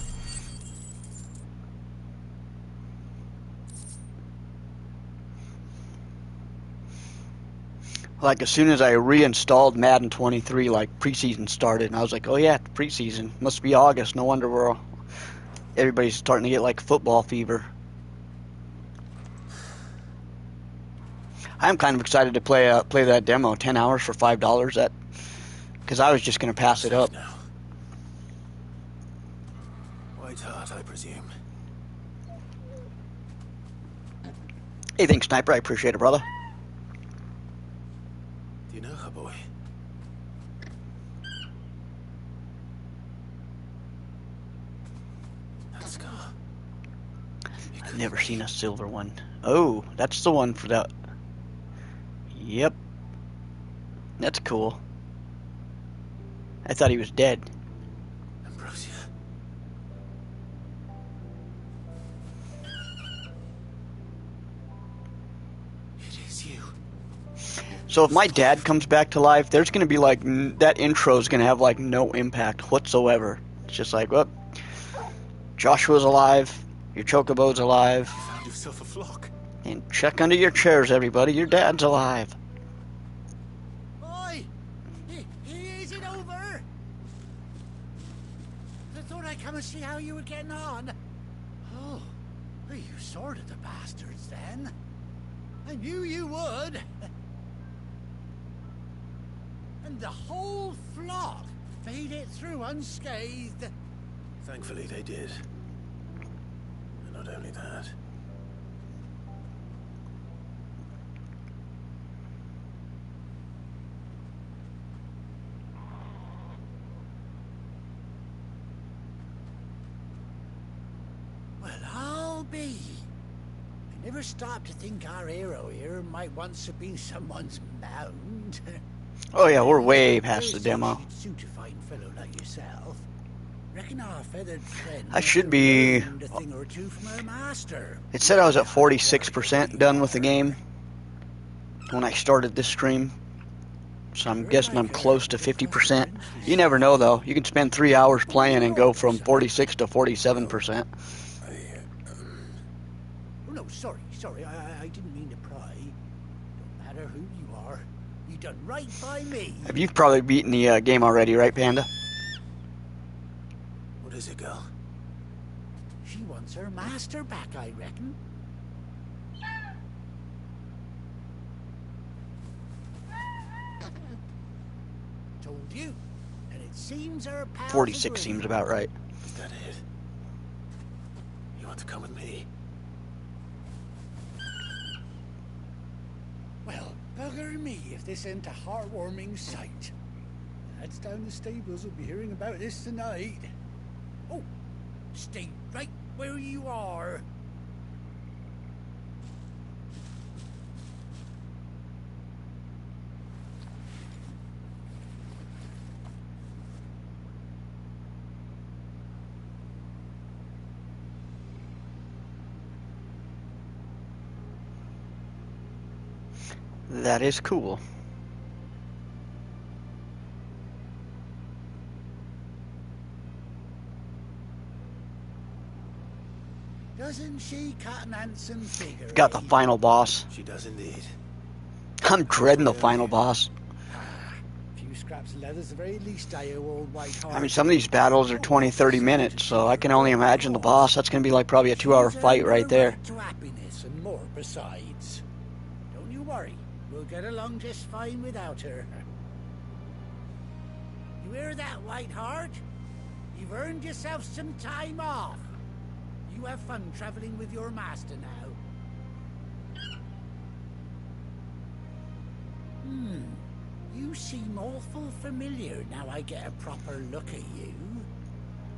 Like, as soon as I reinstalled Madden 23, like, preseason started, and I was like, oh yeah, preseason. Must be August. No wonder everybody's starting to get, like, football fever. I'm kind of excited to play that demo, 10 hours for $5, because I was just going to pass it up. White Hart, I presume. Hey, thanks, Sniper. I appreciate it, brother. Do you know her, boy? That scar. I've never seen a silver one. Oh, that's the one for that. Yep. That's cool. I thought he was dead. Ambrosia. It is you. So if my dad comes back to life, there's going to be like, that intro is going to have like no impact whatsoever. It's just like, well, Joshua's alive, your chocobo's alive. You found yourself a flock. And check under your chairs, everybody, your dad's alive. Oi! Is it over? I thought I'd come and see how you were getting on. Oh, well, you sorted the bastards then. I knew you would. And the whole flock made it through unscathed. Thankfully they did. And not only that. Well, I'll be. I never stopped to think our hero here might once have been someone's mound. Oh yeah, we're way past the demo. Suit a fine fellow like yourself. Reckon our feathered friend I should be. a thing or two from her master. It said I was at 46% done with the game when I started this stream. So I'm guessing I'm close to 50%. You never know though. You can spend 3 hours playing and go from 46 to 47%. Oh no, sorry. I didn't mean to pry. Don't matter who you are. You done right by me. You've probably beaten the game already, right, Panda? What is it, girl? She wants her master back, I reckon. Told you. And it seems her pals 46 agree. seems about right. Is that it? You want to come with me? Well, bugger me if this ain't a heartwarming sight. Lads down the stables will be hearing about this tonight. Oh, stay right where you are. That is cool. Doesn't she cut an handsome figure? Got the final boss. She does indeed. I'm dreading the final boss. A few scraps of leather's the very least I owe old White Hart. I mean, some of these battles are 20-30 minutes, so I can only imagine the boss. That's going to be like probably a 2-hour fight right there. To happiness and more besides. Don't you worry. We'll get along just fine without her. You hear that, White Hart? You've earned yourself some time off. You have fun traveling with your master now. You seem awful familiar now I get a proper look at you.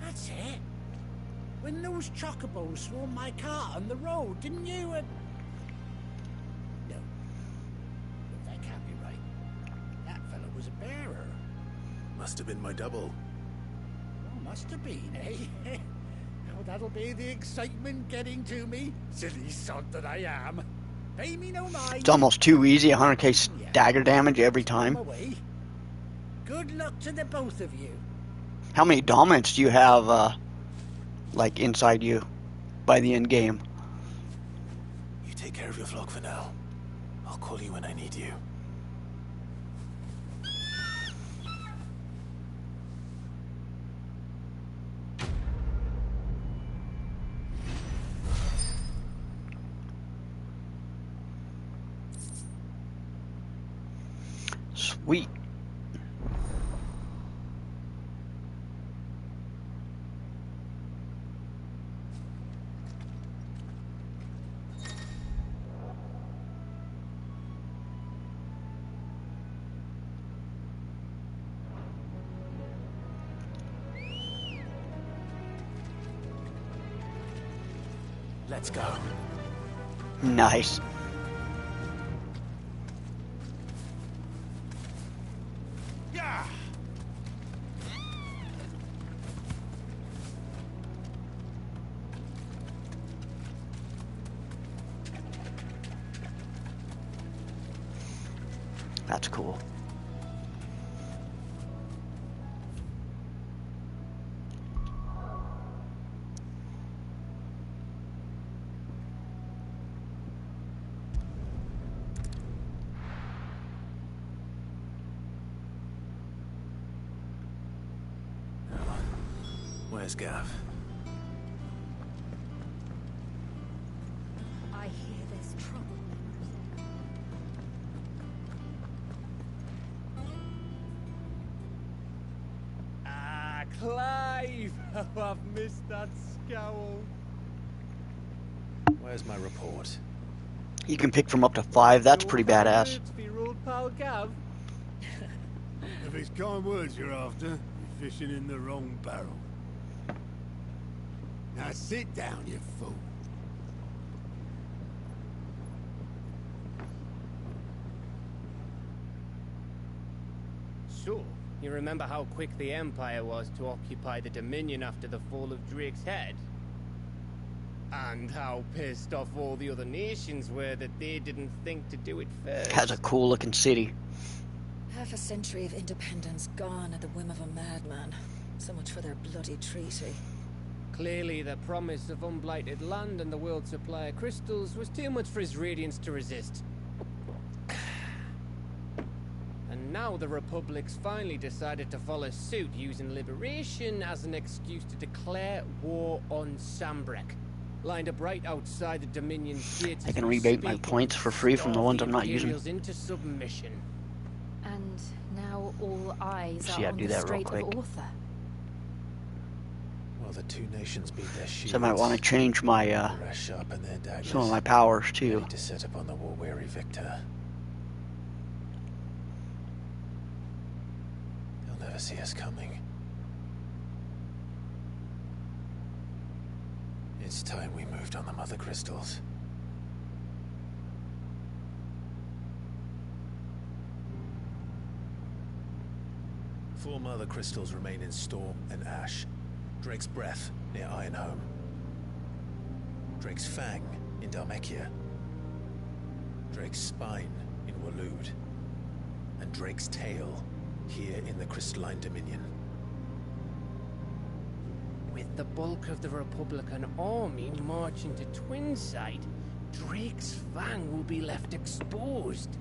That's it. When those chocobos swarmed my cart on the road, didn't you? No. That can't be right. That fellow was a bearer. Must have been my double. Oh, must have been, eh? Oh, that'll be the excitement getting to me. Silly sod that I am. Pay me no mind. It's almost too easy, 100k stagger damage every time. Good luck to the both of you. How many dominants do you have, like, inside you by the end game? You take care of your flock for now. I'll call you when I need you. Sweet. Let's go. Nice. Yeah. That's cool. Where's Gav? I hear there's trouble. Clive! Oh, I've missed that scowl. Where's my report? You can pick from up to 5. That's pretty badass. For your old pal Gav. If it's kind words you're after, you're fishing in the wrong barrel. Now sit down, you fool. So, you remember how quick the Empire was to occupy the Dominion after the fall of Drake's head? And how pissed off all the other nations were that they didn't think to do it first. Has a cool looking city. Half a century of independence gone at the whim of a madman. So much for their bloody treaty. Clearly, the promise of unblighted land and the world supply of crystals was too much for his radiance to resist. And now the Republic's finally decided to follow suit, using liberation as an excuse to declare war on Sambrek. Lined up right outside the Dominion's gates. I can rebate my points for free from the ones I'm not using. Into submission. And now all eyes See, are I'd on do the that real Strait quick. of Author. Well, the two nations beat their shields. So I might want to change my the rest sharpen their daggers. some of my powers too. Ready to set upon the war-weary victor. They'll never see us coming. It's time we moved on the mother crystals. Four mother crystals remain in Storm and Ash. Drake's Breath near Ironhome. Drake's Fang in Dhalmekia. Drake's Spine in Waloed. And Drake's Tail here in the Crystalline Dominion. With the bulk of the Republican army marching to Twinside, Drake's Fang will be left exposed.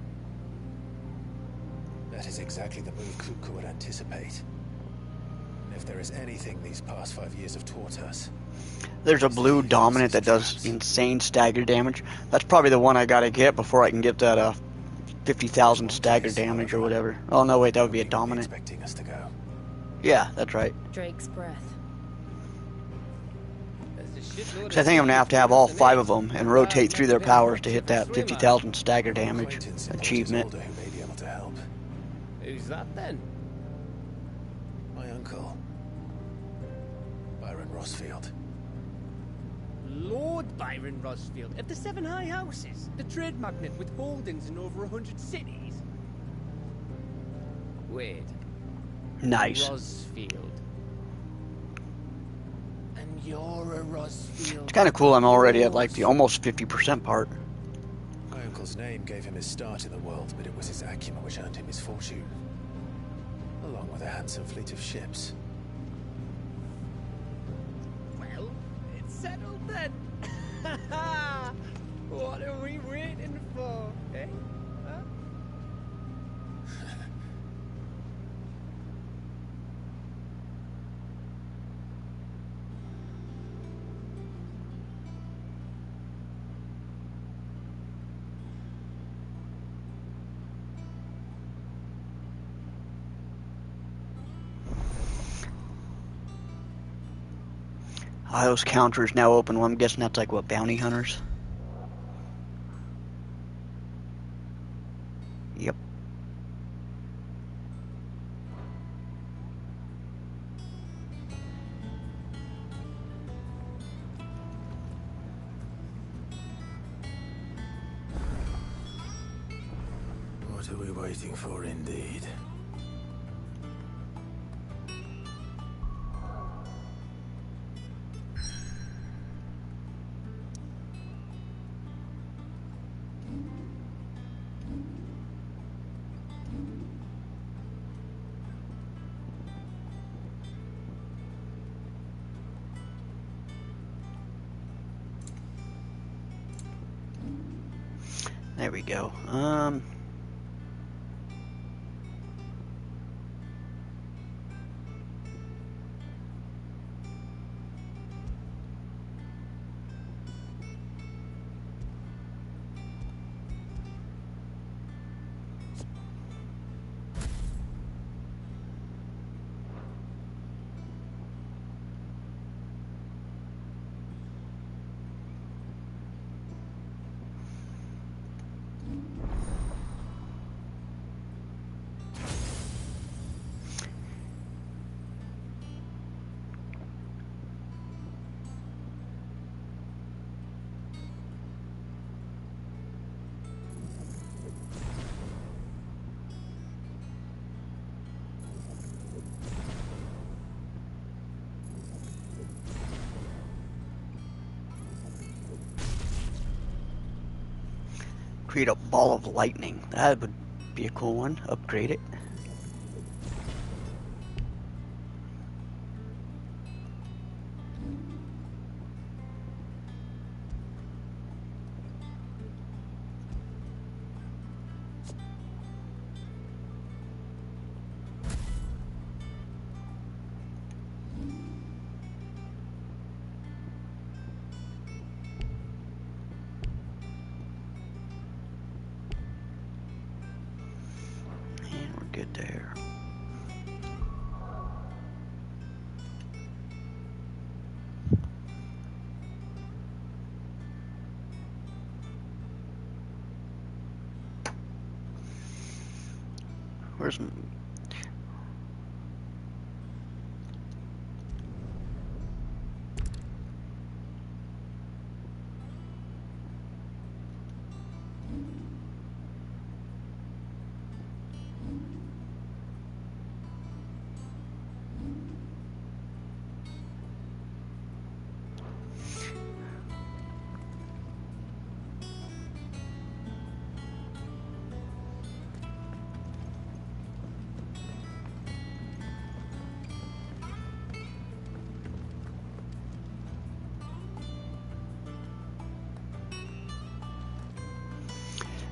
That is exactly the move Kupka would anticipate. And if there is anything these past 5 years have taught us... There's a blue dominant that does insane stagger damage. That's probably the one I gotta get before I can get that 50,000 stagger damage or whatever. Oh no, wait, that would be a dominant. Expecting us to go. Yeah, that's right. Drake's Breath. Because I think I'm going to have all 5 of them and rotate through their powers to hit that 50,000 stagger damage achievement. Who may be able to help. Who's that then? My uncle, Byron Rosfield. Lord Byron Rosfield of the 7 High Houses, the trade magnate with holdings in over 100 cities. Wait. Nice. Rosfield. And you're a Rosfield. It's kind of cool I'm already at like the almost 50% part. My uncle's name gave him his start in the world, but it was his acumen which earned him his fortune. Along with a handsome fleet of ships. Well, it's settled then. What are we waiting for, eh? Huh? Io's counter is now open. Well, I'm guessing that's like what, bounty hunters? Yep. What are we waiting for, indeed? There we go. Create a ball of lightning. That would be a cool one. Upgrade it. Good there. Where's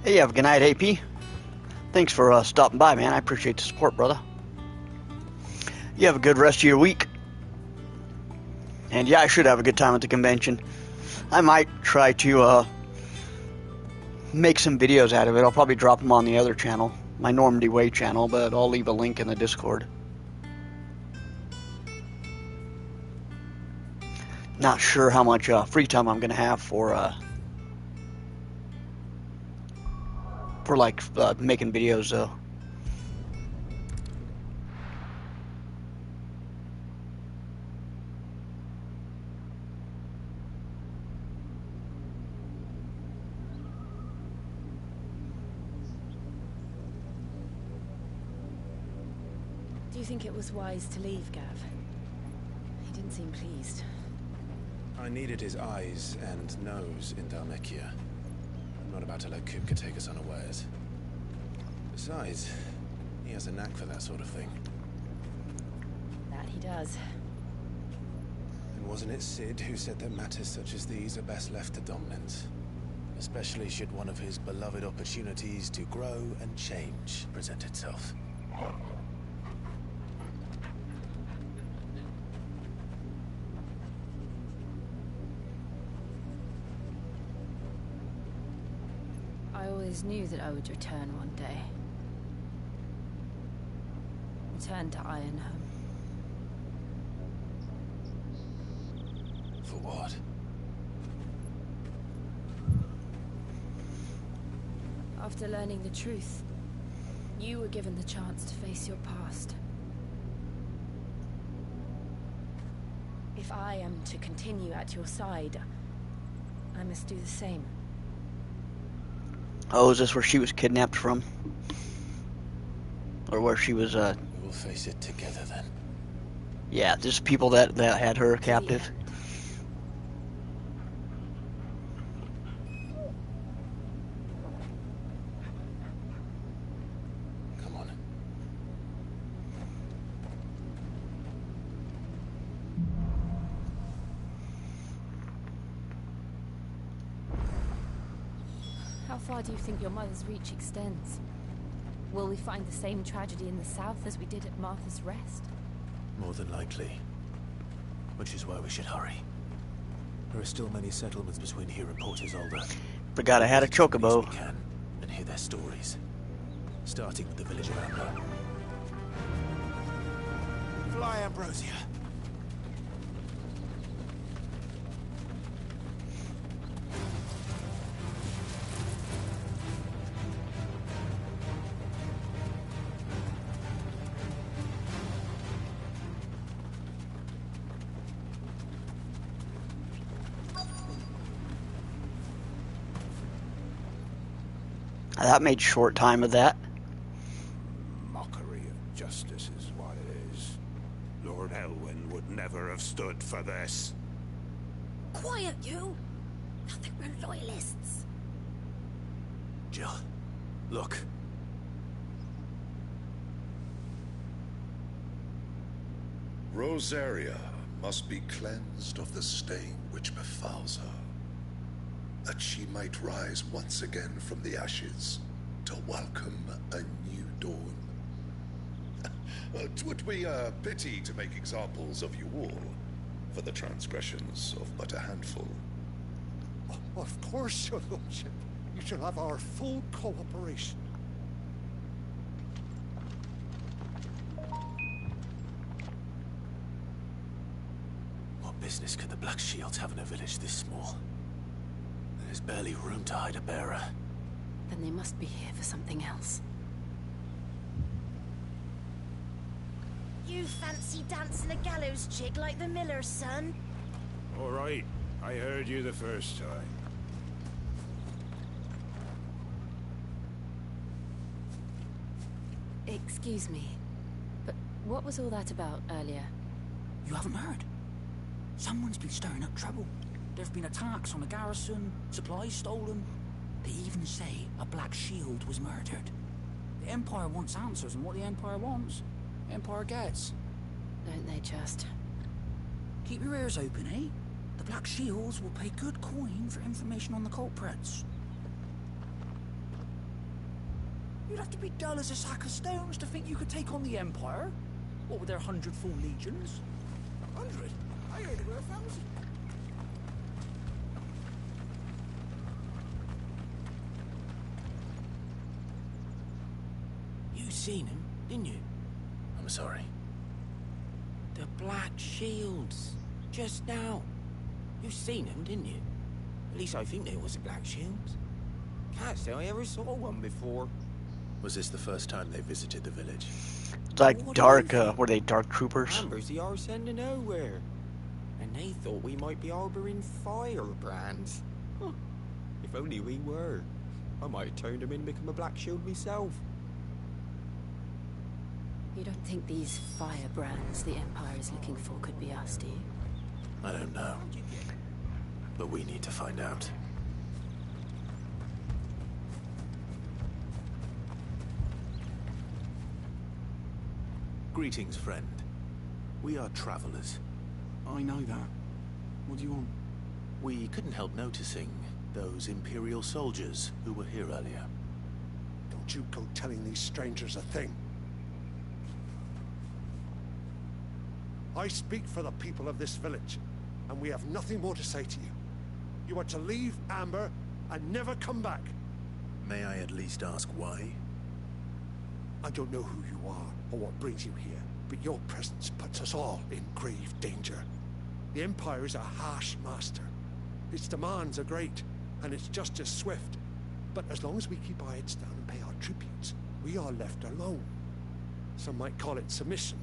Hey, have a good night, AP. Thanks for stopping by, man. I appreciate the support, brother. You have a good rest of your week. And yeah, I should have a good time at the convention. I might try to make some videos out of it. I'll probably drop them on the other channel, my Normandy Way channel, but I'll leave a link in the Discord. Not sure how much free time I'm going to have for like making videos though. Do you think it was wise to leave, Gav? He didn't seem pleased. I needed his eyes and nose in Dhalmekia. I'm not about to let Kupka take us unawares. Besides, he has a knack for that sort of thing. That he does. And wasn't it Sid who said that matters such as these are best left to dominance? Especially should one of his beloved opportunities to grow and change present itself. I always knew that I would return one day. Return to Ironhome. For what? After learning the truth, you were given the chance to face your past. If I am to continue at your side, I must do the same. Oh, is this where she was kidnapped from? Or where she was, We will face it together then. Yeah, just people that had her captive. Come on. How far do you think your mother's reach extends? Will we find the same tragedy in the south as we did at Martha's Rest? More than likely. Which is why we should hurry. There are still many settlements between here and Port Isolde. Forgot I had a chocobo. We can, and hear their stories. Starting with the village of Amber. Fly, Ambrosia. That made short time of that. Mockery of justice is what it is. Lord Elwyn would never have stood for this. Quiet, you! I think we're loyalists. Jill, look. Rosaria must be cleansed of the stain which befouls her, that she might rise once again from the ashes to welcome a new dawn. 'Twould be a pity to make examples of you all for the transgressions of but a handful. Of course, your lordship. You shall have our full cooperation. What business could the Black Shields have in a village this small? There's barely room to hide a bearer. Then they must be here for something else. You fancy dancing a gallows jig like the miller's son? All right. I heard you the first time. Excuse me, but what was all that about earlier? You haven't heard? Someone's been stirring up trouble. There've been attacks on the garrison, supplies stolen. They even say a Black Shield was murdered. The Empire wants answers, and what the Empire wants, the Empire gets. Don't they just? Keep your ears open, eh? The Black Shields will pay good coin for information on the culprits. You'd have to be dull as a sack of stones to think you could take on the Empire. What with their 100 full legions? 100? I heard there were 1,000. You seen him, didn't you? I'm sorry. The Black Shields. Just now. You seen them, didn't you? At least I think they was the Black Shields. Can't say I ever saw one before. Was this the first time they visited the village? It's like dark, were they dark troopers? Ambers the arse end of nowhere. And they thought we might be harboring firebrands. Huh. If only we were. I might have turned them in and become a Black Shield myself. You don't think these firebrands the Empire is looking for could be us, do you? I don't know. But we need to find out. Greetings, friend. We are travelers. I know that. What do you want? We couldn't help noticing those Imperial soldiers who were here earlier. Don't you go telling these strangers a thing. I speak for the people of this village, and we have nothing more to say to you. You are to leave Amber and never come back. May I at least ask why? I don't know who you are or what brings you here, but your presence puts us all in grave danger. The Empire is a harsh master. Its demands are great, and its justice swift. But as long as we keep our heads down and pay our tributes, we are left alone. Some might call it submission.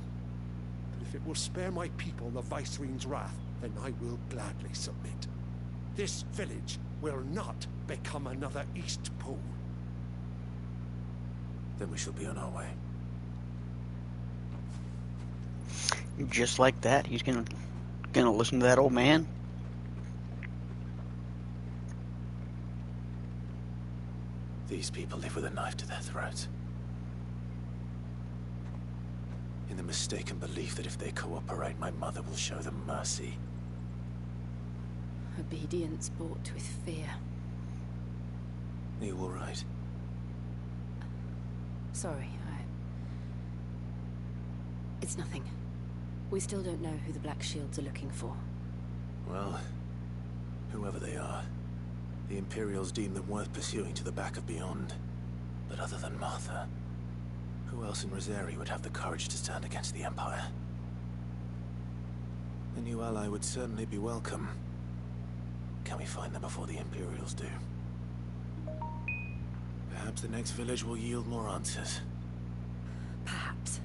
But if it will spare my people the Viceroy's wrath, then I will gladly submit. This village will not become another East Pole. Then we shall be on our way. Just like that, he's gonna listen to that old man. These people live with a knife to their throats. In the mistaken belief that if they cooperate, my mother will show them mercy. Obedience bought with fear. Are you all right? Sorry, It's nothing. We still don't know who the Black Shields are looking for. Well, whoever they are, the Imperials deem them worth pursuing to the back of beyond. But other than Martha, who else in Rosaria would have the courage to stand against the Empire? A new ally would certainly be welcome. Can we find them before the Imperials do? Perhaps the next village will yield more answers. Perhaps.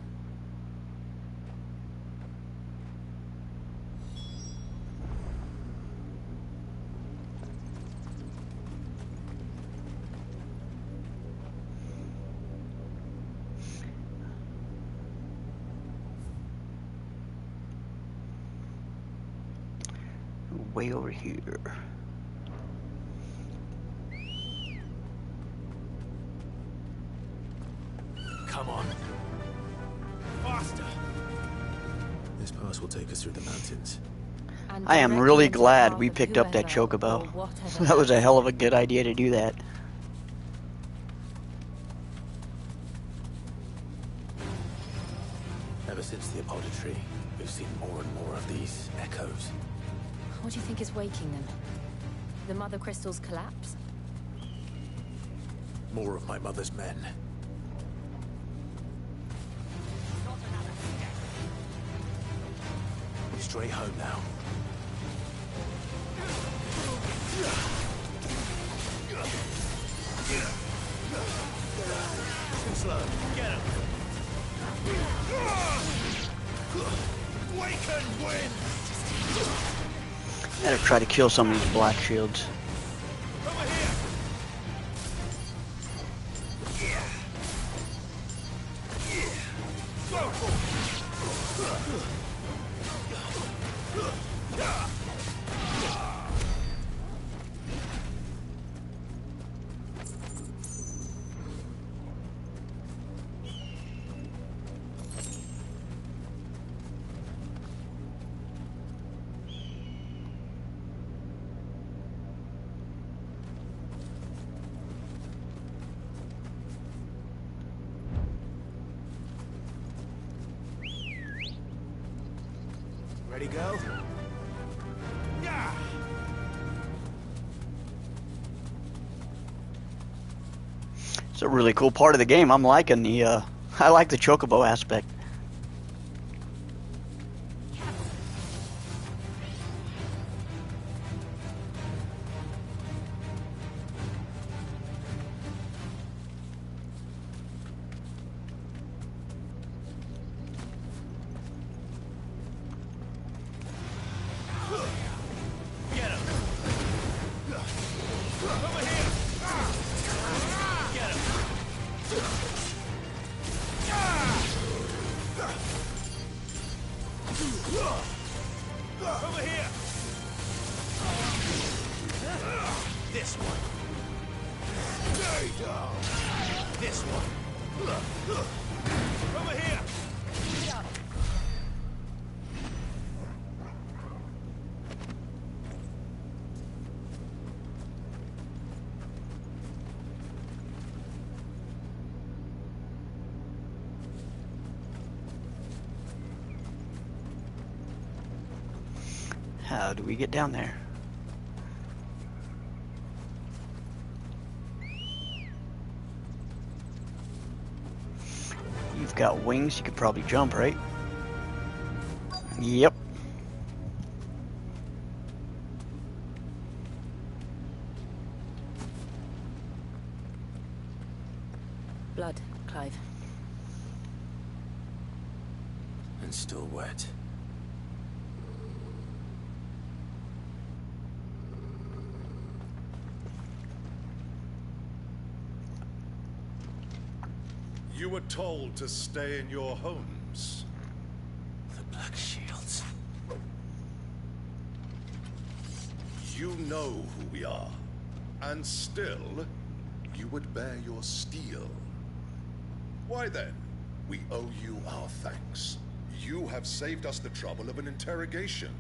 Way over here. This pass will take us through the mountains. And I am directly really into the glad path we of picked up that whoever or chocobo. whatever That was a that hell of a good idea to do that. Ever since the apodatory, we've seen more and more of these echoes. What do you think is waking them? The Mother Crystal's collapse? More of my mother's men. Straight home now. Too slow. Get him. We can win. Gotta try to kill some of these black shields. Ready, go? It's a really cool part of the game. I'm liking the, I like the chocobo aspect. Over here! This one. There you go. This one. Over here! How do we get down there? You've got wings, you could probably jump, right? Yep. Blood, Clive. And still wet. You were told to stay in your homes. The Black Shields. You know who we are. And still, you would bear your steel. Why then, we owe you our thanks. You have saved us the trouble of an interrogation.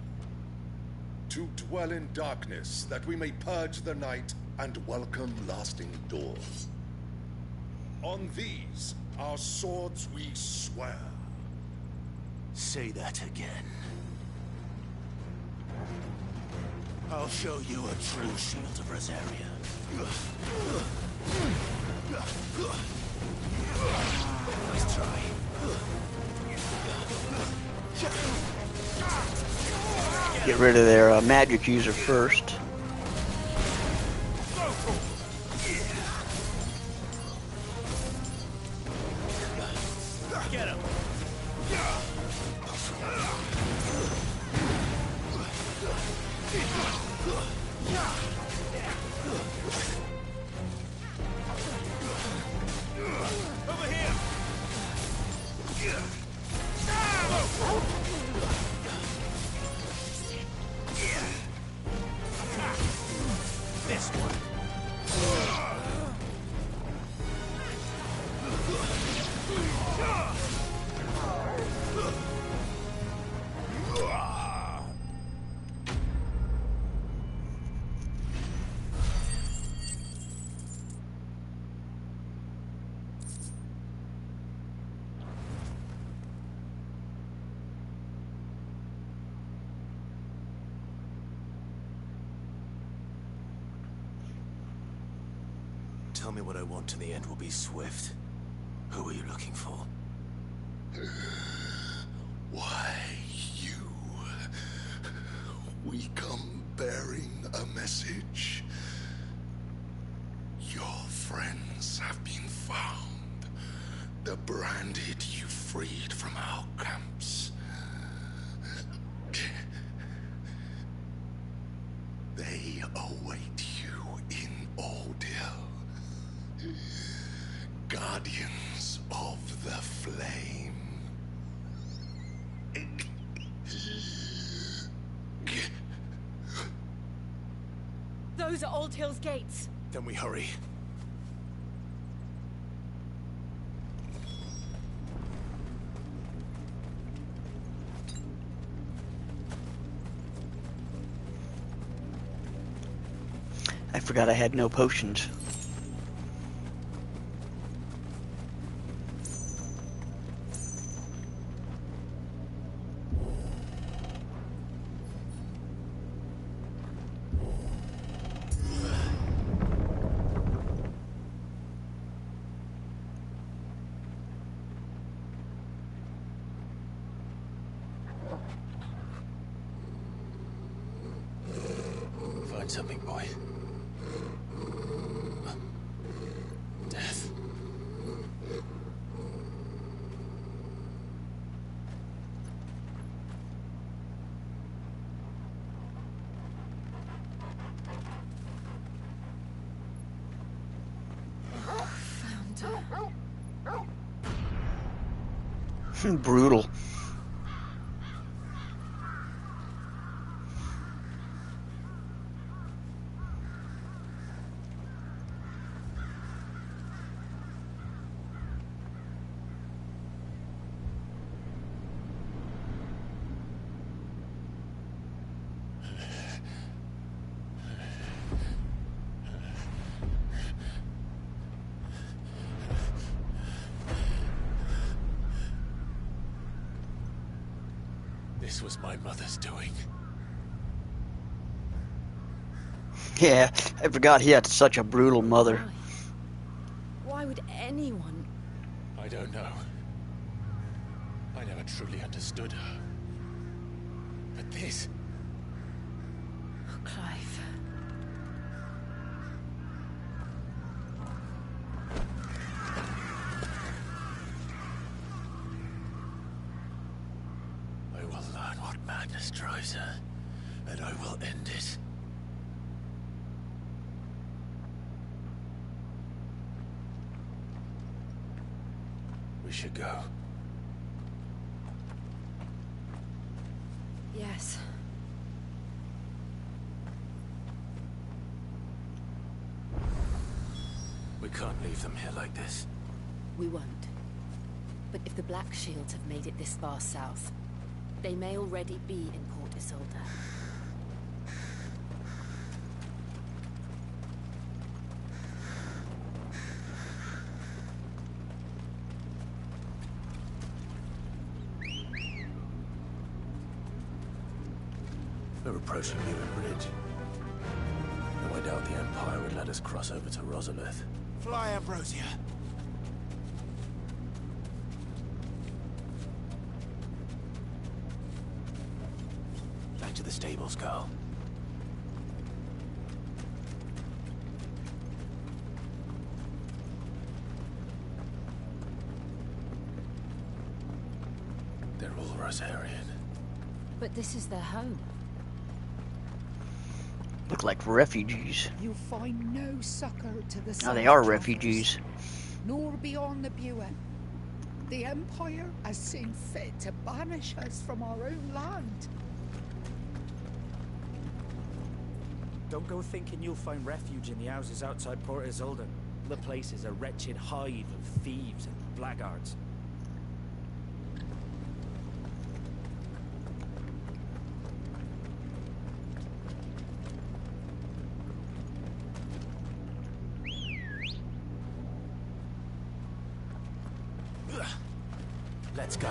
To dwell in darkness, that we may purge the night and welcome lasting dawn. On these, our swords we swear. Say that again. I'll show you a true shield of Rosaria. Nice try. Get rid of their magic user first. Get him! Over here! This one. tell me what I want and the end will be swift. Who are you looking for? Why, you... We come bearing a message. Your friends have been found. The branded you freed from our camps. They await you in Ordeal. Guardians of the Flame. Those are Old Hill's gates. Then we hurry. I forgot I had no potions. Find something, boy. Death. Brutal. This was my mother's doing. Yeah, I forgot he had such a brutal mother. Why would anyone? I don't know. I never truly understood her. But this... Oh, Clive. I will learn what madness drives her, and I will end it. We should go. Yes. We can't leave them here like this. We won't. But if the Black Shields have made it this far south, they may already be in Port Isolde. We're approaching Newman Bridge. Though I doubt the Empire would let us cross over to Rosalith. Fly, Ambrosia. Back to the stables, girl. They're all Rosarian. But this is their home. Look like refugees. You'll find no succor to the Oh, they are South refugees. Travelers, nor beyond the Buin. The Empire has seen fit to banish us from our own land. Don't go thinking you'll find refuge in the houses outside Port Isolde. The place is a wretched hive of thieves and blackguards. Let's go.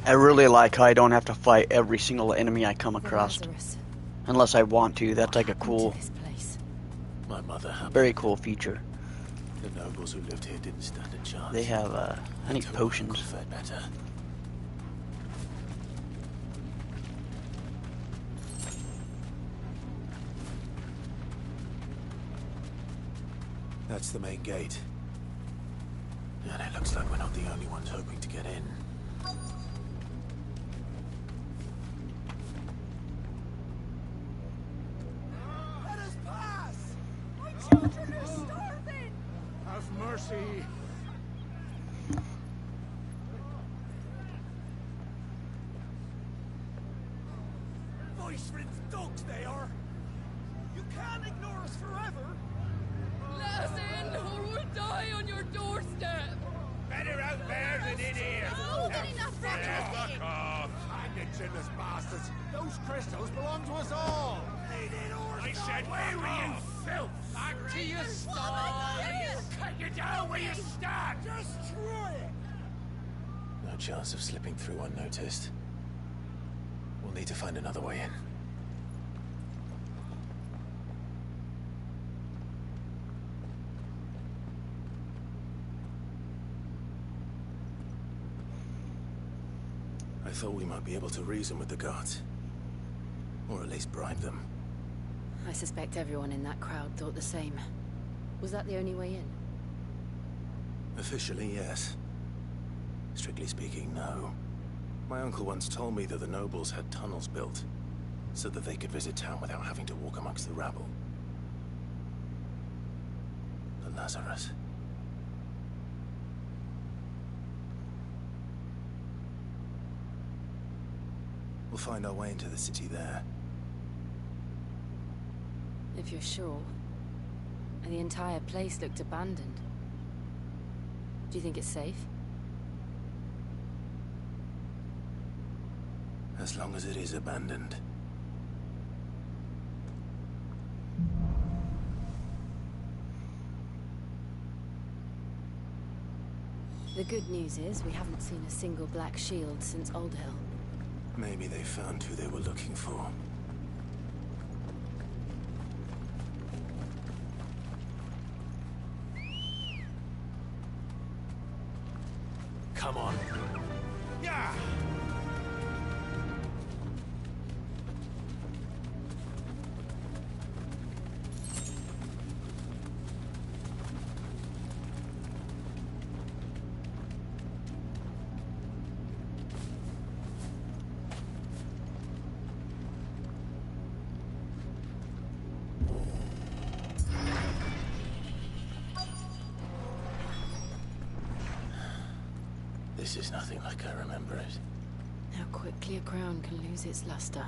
I really like how I don't have to fight every single enemy I come The across. Lazarus. Unless I want to. That's like a Happened cool, to this place. My mother happened. very cool feature. The nobles who lived here didn't stand a chance. They have, I need potions. Fared better. That's the main gate. And it looks like we're not the only ones hoping to get in. Let us pass! My children are starving! Have mercy! Voice-rinsed dogs they are! You can't ignore us forever! Let us in, or we'll die on your doorstep! Better out there than in here! More than enough Fuck off! Hang it, chinless bastards! Those crystals belong to us all! I said, where were you, filth? Back to your stalls! Cut you down where you stand! Destroy it! No chance of slipping through unnoticed. We'll need to find another way in. I thought we might be able to reason with the guards. Or at least bribe them. I suspect everyone in that crowd thought the same. Was that the only way in? Officially, yes. Strictly speaking, no. My uncle once told me that the nobles had tunnels built, so that they could visit town without having to walk amongst the rabble. The Lazarus. We'll find our way into the city there. If you're sure. And the entire place looked abandoned. Do you think it's safe? As long as it is abandoned. The good news is we haven't seen a single black shield since Old Hill. Maybe they found who they were looking for. Come on. Yeah! This is nothing like I remember it. How quickly a crown can lose its luster.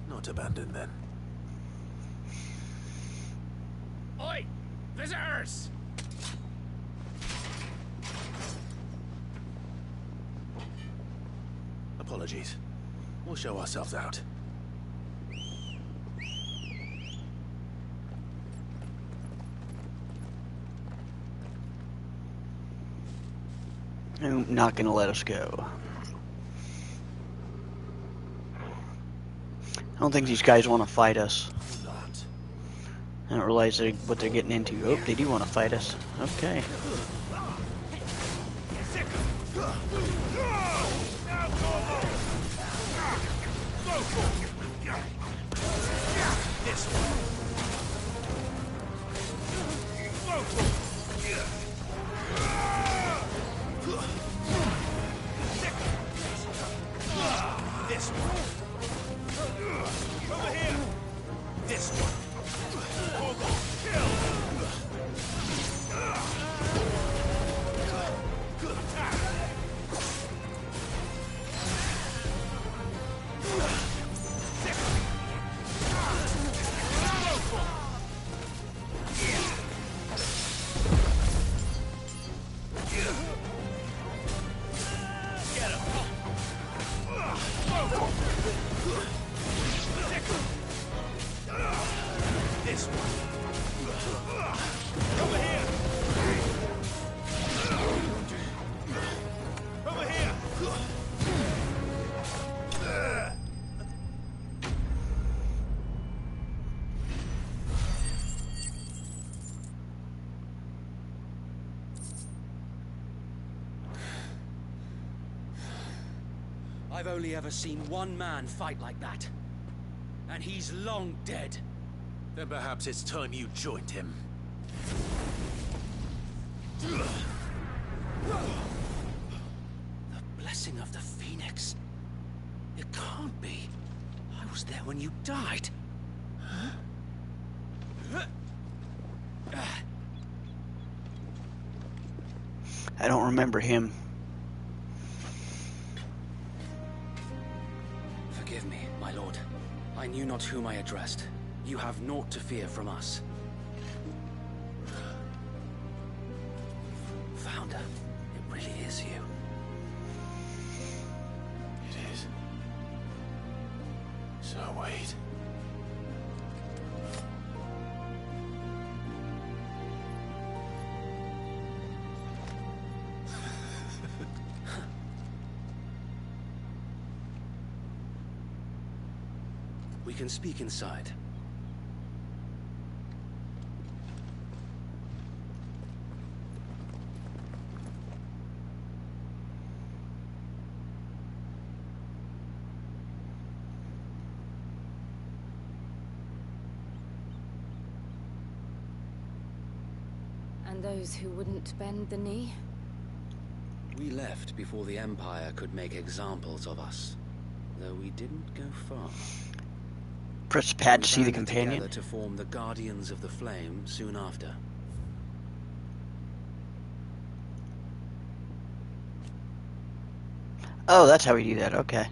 Not abandoned then. Oi! Visitors! Apologies. We'll show ourselves out. I'm not gonna let us go. I don't think these guys want to fight us. I don't realize what they're getting into. Oh, they do want to fight us. Okay. This one. Over here. This one. Hold on. Kill. Get him. I've only ever seen one man fight like that. And he's long dead. Then perhaps it's time you joined him. The blessing of the Phoenix. It can't be. I was there when you died. I don't remember him. Forgive me, my lord. I knew not whom I addressed. You have naught to fear from us. Founder, it really is you. It is. So wait. We can speak inside. And those who wouldn't bend the knee? We left before the Empire could make examples of us, though we didn't go far. Press pad to see the We banded companion. together to form the Guardians of the Flame soon after. Oh, that's how we do that. Okay.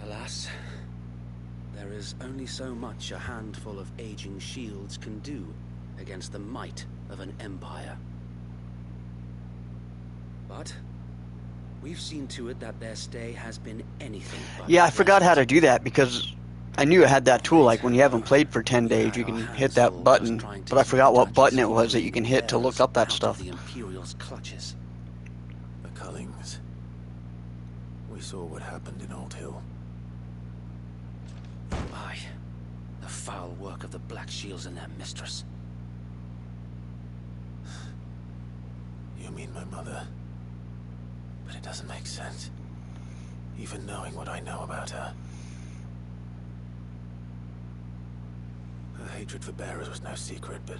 Alas, there is only so much a handful of aging shields can do against the might of an empire. But we've seen to it that their stay has been anything but Yeah, I forgot how to do that because I knew it had that tool. Like when you haven't played for 10 days, you can hit that button. But I forgot what button it was that you can hit to look up that stuff. The Imperial's clutches. The Cullings. We saw what happened in Old Hill. Aye, the foul work of the Black Shields and their mistress. You mean my mother? But it doesn't make sense. Even knowing what I know about her. Her hatred for bearers was no secret, but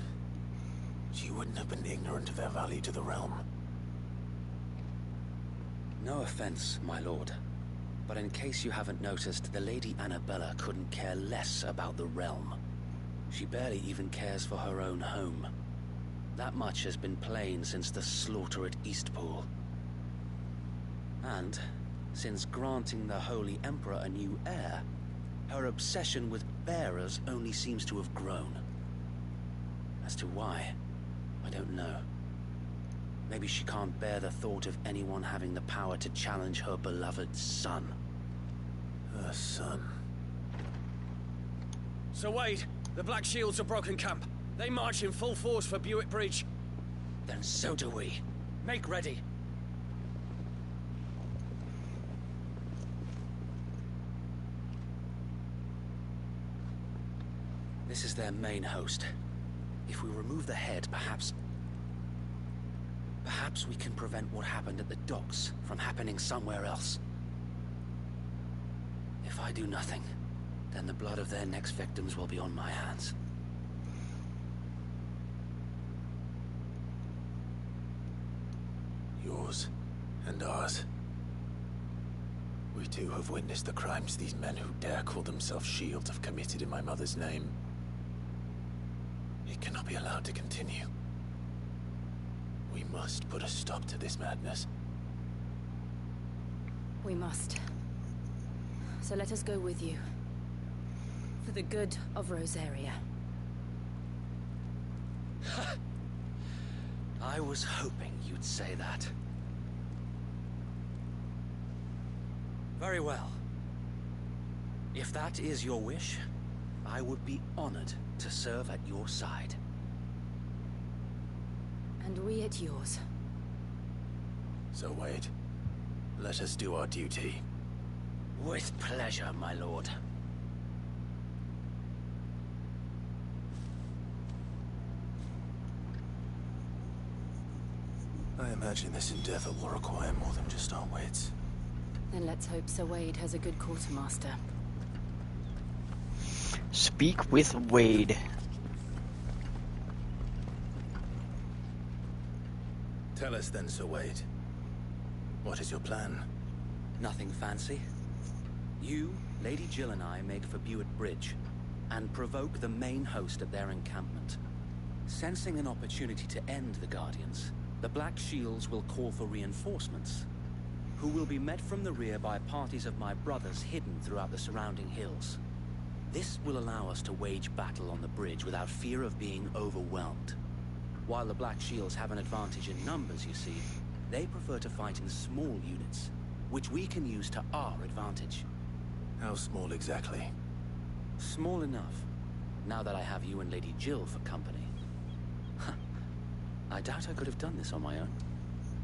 she wouldn't have been ignorant of their value to the realm. No offense, my lord. But in case you haven't noticed, the Lady Annabella couldn't care less about the realm. She barely even cares for her own home. That much has been plain since the slaughter at Eastpool. And, since granting the Holy Emperor a new heir, her obsession with bearers only seems to have grown. As to why, I don't know. Maybe she can't bear the thought of anyone having the power to challenge her beloved son. Her son? Sir Wade, the Black Shields have broken camp. They march in full force for Buick Bridge. Then so do we. Make ready. This is their main host. If we remove the head, perhaps we can prevent what happened at the docks from happening somewhere else. If I do nothing, then the blood of their next victims will be on my hands. Yours and ours. We too have witnessed the crimes these men who dare call themselves Shields have committed in my mother's name. It cannot be allowed to continue. We must put a stop to this madness. We must. So let us go with you. For the good of Rosaria. I was hoping you'd say that. Very well. If that is your wish, I would be honored to serve at your side. And we at yours. So Wade, let us do our duty. With pleasure, my lord. I imagine this endeavor will require more than just our wits. Then let's hope Sir Wade has a good quartermaster. Speak with Wade. Tell us then, Sir Wade. What is your plan? Nothing fancy. You, Lady Jill and I make for Buett Bridge, and provoke the main host at their encampment. Sensing an opportunity to end the Guardians, the Black Shields will call for reinforcements, who will be met from the rear by parties of my brothers hidden throughout the surrounding hills. This will allow us to wage battle on the bridge without fear of being overwhelmed. While the Black Shields have an advantage in numbers, you see, they prefer to fight in small units, which we can use to our advantage. How small exactly? Small enough, now that I have you and Lady Jill for company. I doubt I could have done this on my own.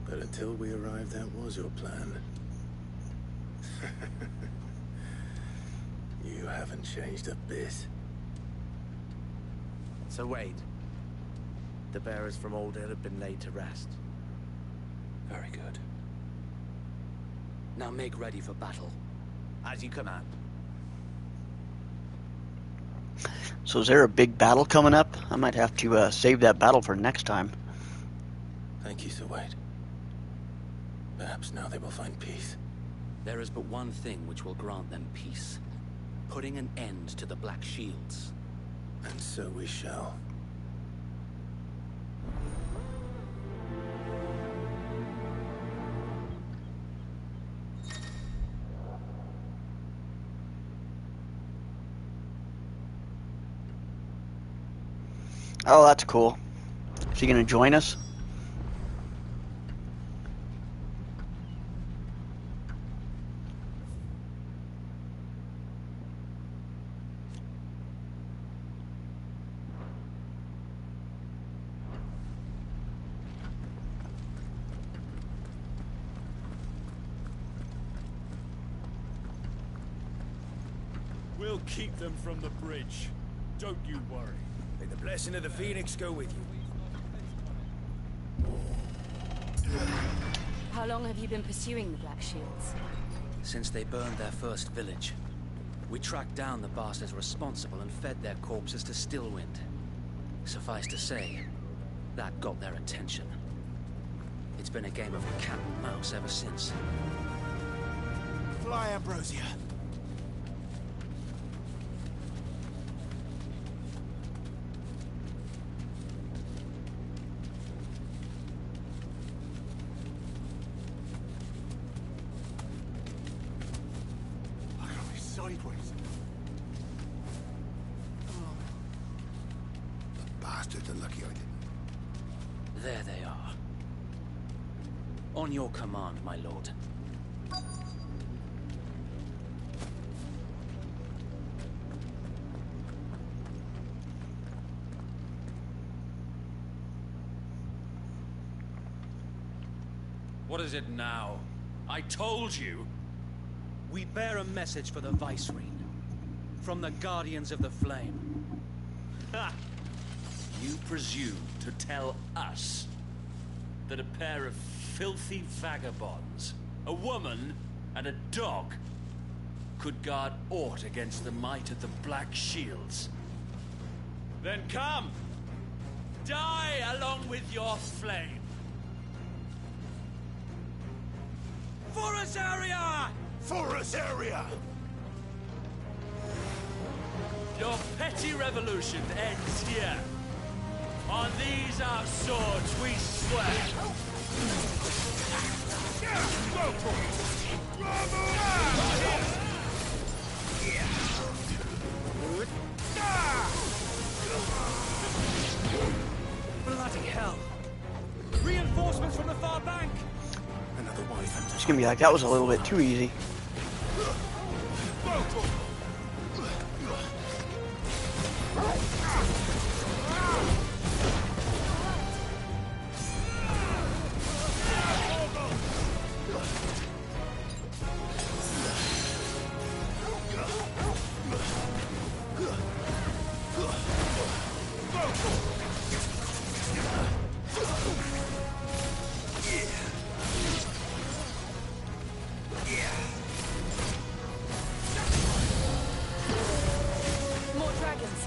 But until we arrived, that was your plan. You haven't changed a bit. So Wade, the bearers from Old Hill have been laid to rest. Very good. Now make ready for battle. As you command. So is there a big battle coming up? I might have to save that battle for next time. Thank you, Sir Wade. Perhaps now they will find peace. There is but one thing which will grant them peace. Putting an end to the Black Shields. And so we shall. Oh, that's cool. Is he going to join us? We'll keep them from the bridge. Don't you worry. May the blessing of the Phoenix go with you. How long have you been pursuing the Black Shields? Since they burned their first village. We tracked down the bastards responsible and fed their corpses to Stillwind. Suffice to say, that got their attention. It's been a game of cat and mouse ever since. Fly, Ambrosia. Sideways. Oh. The bastards are lucky I didn't. There they are. On your command, my lord. What is it now? I told you! We bear a message for the Vicereine. From the Guardians of the Flame. Ha! You presume to tell us that a pair of filthy vagabonds, a woman and a dog, could guard aught against the might of the Black Shields? Then come! Die along with your flame! For us, area! For us, area! Your petty revolution ends here. On these our swords we swear. Go for it! Bloody hell! reinforcements from the far bank. Another wife. It's gonna be like, that was a little bit too easy. More dragons.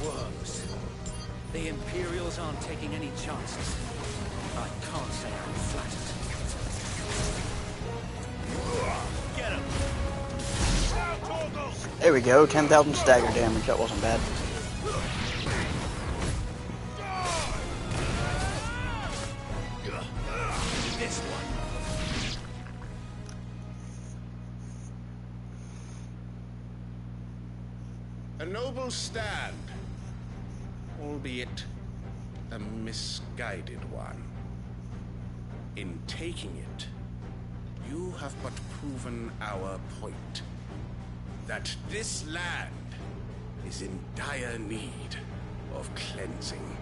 Worms. The Imperials aren't taking any chances. I can't say I'm flattered. Get him! There we go, 10,000 stagger damage. That wasn't bad. This one. A noble stand, albeit a misguided one. In taking it, you have but proven our point. That this land is in dire need of cleansing.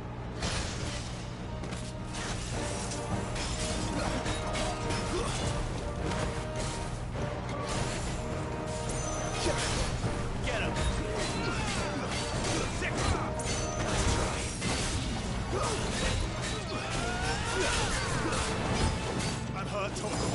Get him! I'm hurt, Torgal.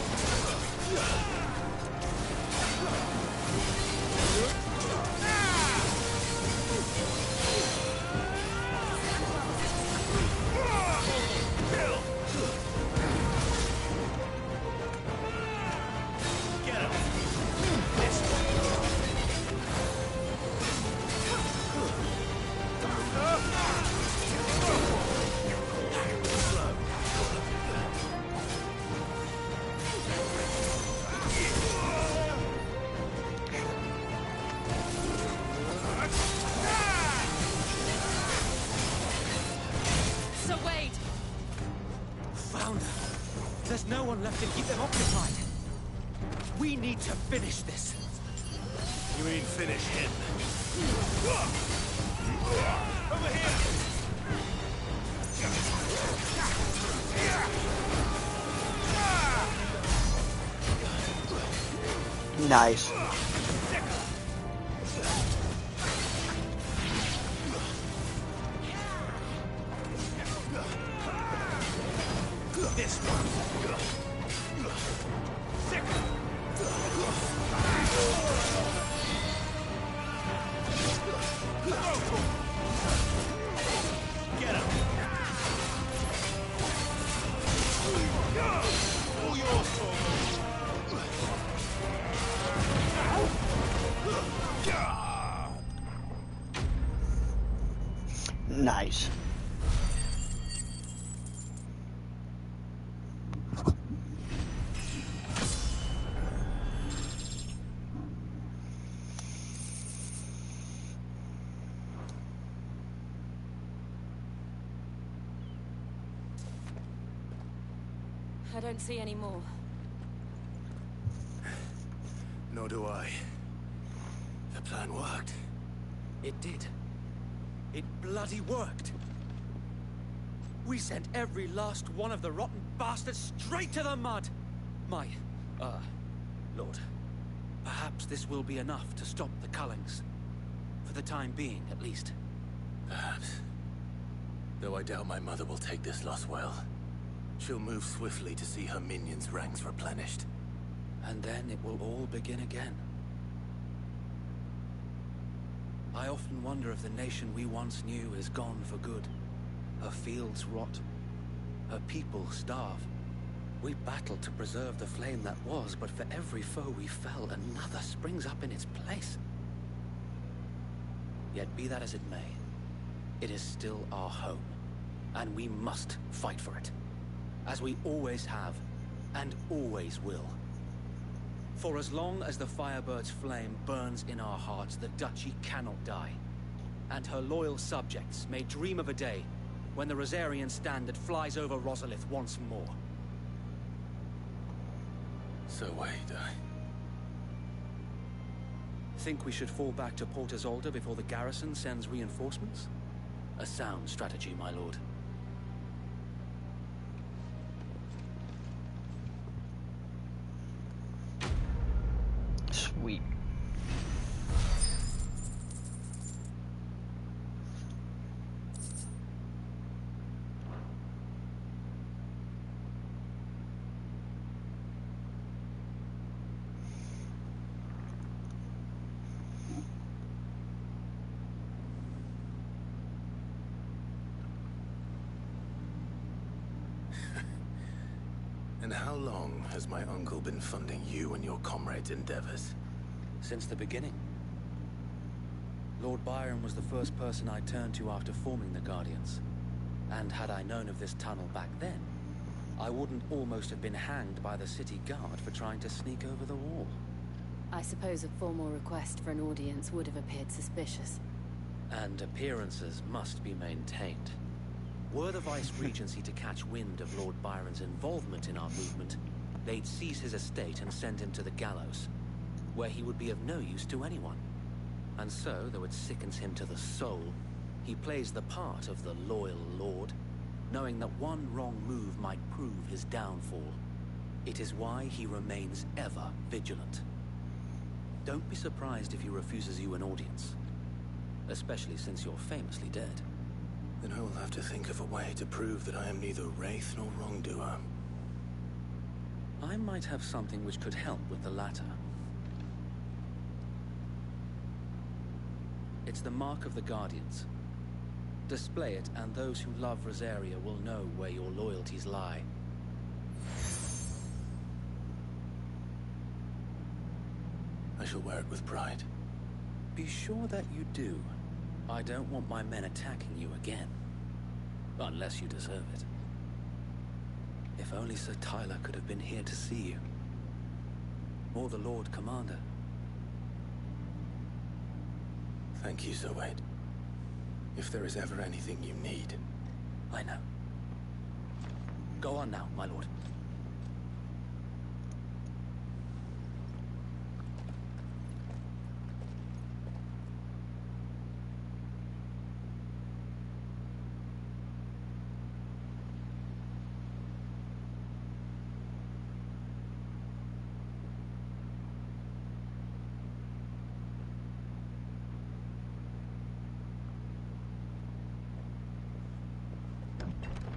Sir Wade! Found them. There's no one left to keep them occupied. We need to finish this. You mean finish him? Over here! Nice. This one. Get him. All yours, Torgal. Nice. I don't see any more. Nor do I. The plan worked. It did. It bloody worked. We sent every last one of the rotten bastards straight to the mud. My, Lord, perhaps this will be enough to stop the Cullings. For the time being, at least. Perhaps. Though I doubt my mother will take this loss well. She'll move swiftly to see her minions' ranks replenished. And then it will all begin again. I often wonder if the nation we once knew is gone for good. Her fields rot. Her people starve. We battled to preserve the flame that was, but for every foe we fell, another springs up in its place. Yet be that as it may, it is still our home, and we must fight for it. As we always have, and always will. For as long as the Firebird's flame burns in our hearts, the Duchy cannot die. And her loyal subjects may dream of a day when the Rosarian standard flies over Rosalith once more. So wait, Think we should fall back to Port Isolde before the garrison sends reinforcements? A sound strategy, my lord. Sweet. And how long has my uncle been funding you and your comrades' endeavors? Since the beginning. Lord Byron was the first person I turned to after forming the Guardians. And had I known of this tunnel back then, I wouldn't almost have been hanged by the city guard for trying to sneak over the wall. I suppose a formal request for an audience would have appeared suspicious. And appearances must be maintained. Were the Vice-Regency to catch wind of Lord Byron's involvement in our movement, they'd seize his estate and send him to the gallows, where he would be of no use to anyone. And so, though it sickens him to the soul, he plays the part of the loyal lord, knowing that one wrong move might prove his downfall. It is why he remains ever vigilant. Don't be surprised if he refuses you an audience, especially since you're famously dead. Then I will have to think of a way to prove that I am neither wraith nor wrongdoer. I might have something which could help with the latter. It's the mark of the Guardians. Display it, and those who love Rosaria will know where your loyalties lie. I shall wear it with pride. Be sure that you do. I don't want my men attacking you again. Unless you deserve it. If only Sir Tyler could have been here to see you. Or the Lord Commander. Thank you, Sir Wade. If there is ever anything you need. I know. Go on now, my lord.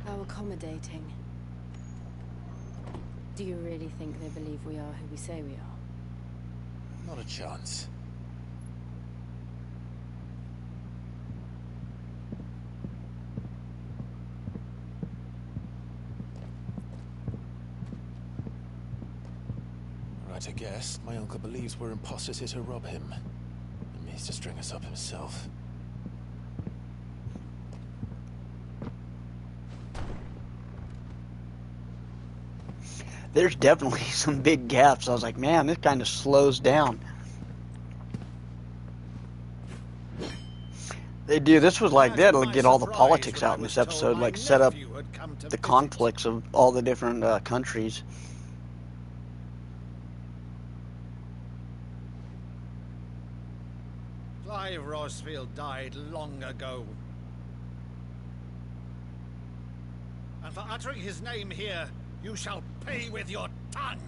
How accommodating. Do you really think they believe we are who we say we are? Not a chance. Right, I guess. My uncle believes we're imposters here to rob him. And means to string us up himself. There's definitely some big gaps. I was like, man, this kind of slows down. They do. This was like that'll get all the politics out in this episode, like set up the conflicts of all the different countries. Clive Rosfield died long ago. And for uttering his name here, you shall pay with your tongue!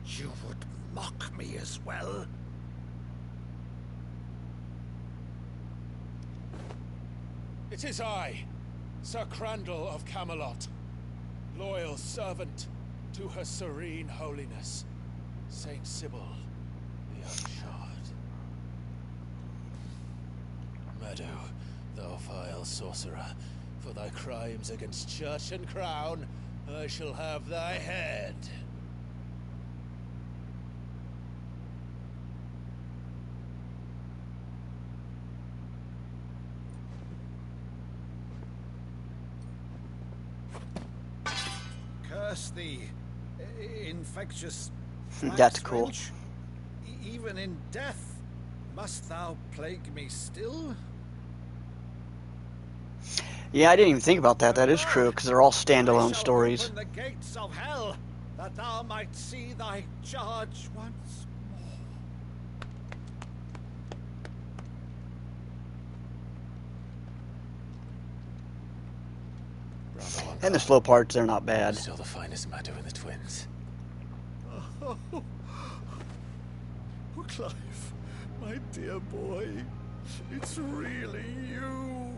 You would mock me as well? It is I, Sir Crandall of Camelot, loyal servant to Her Serene Holiness, Saint Sybil the Unshod. Meadow, thou vile sorcerer, for thy crimes against church and crown, I shall have thy head. curse thee, infectious. That's cool. Even in death, must thou plague me still? Yeah, I didn't even think about that. That is true, because they're all standalone stories. Open the gates of hell, that thou might see thy charge once more. And the slow parts, they're not bad. Still the finest matter in the twins. Oh, Clive, my dear boy, it's really you.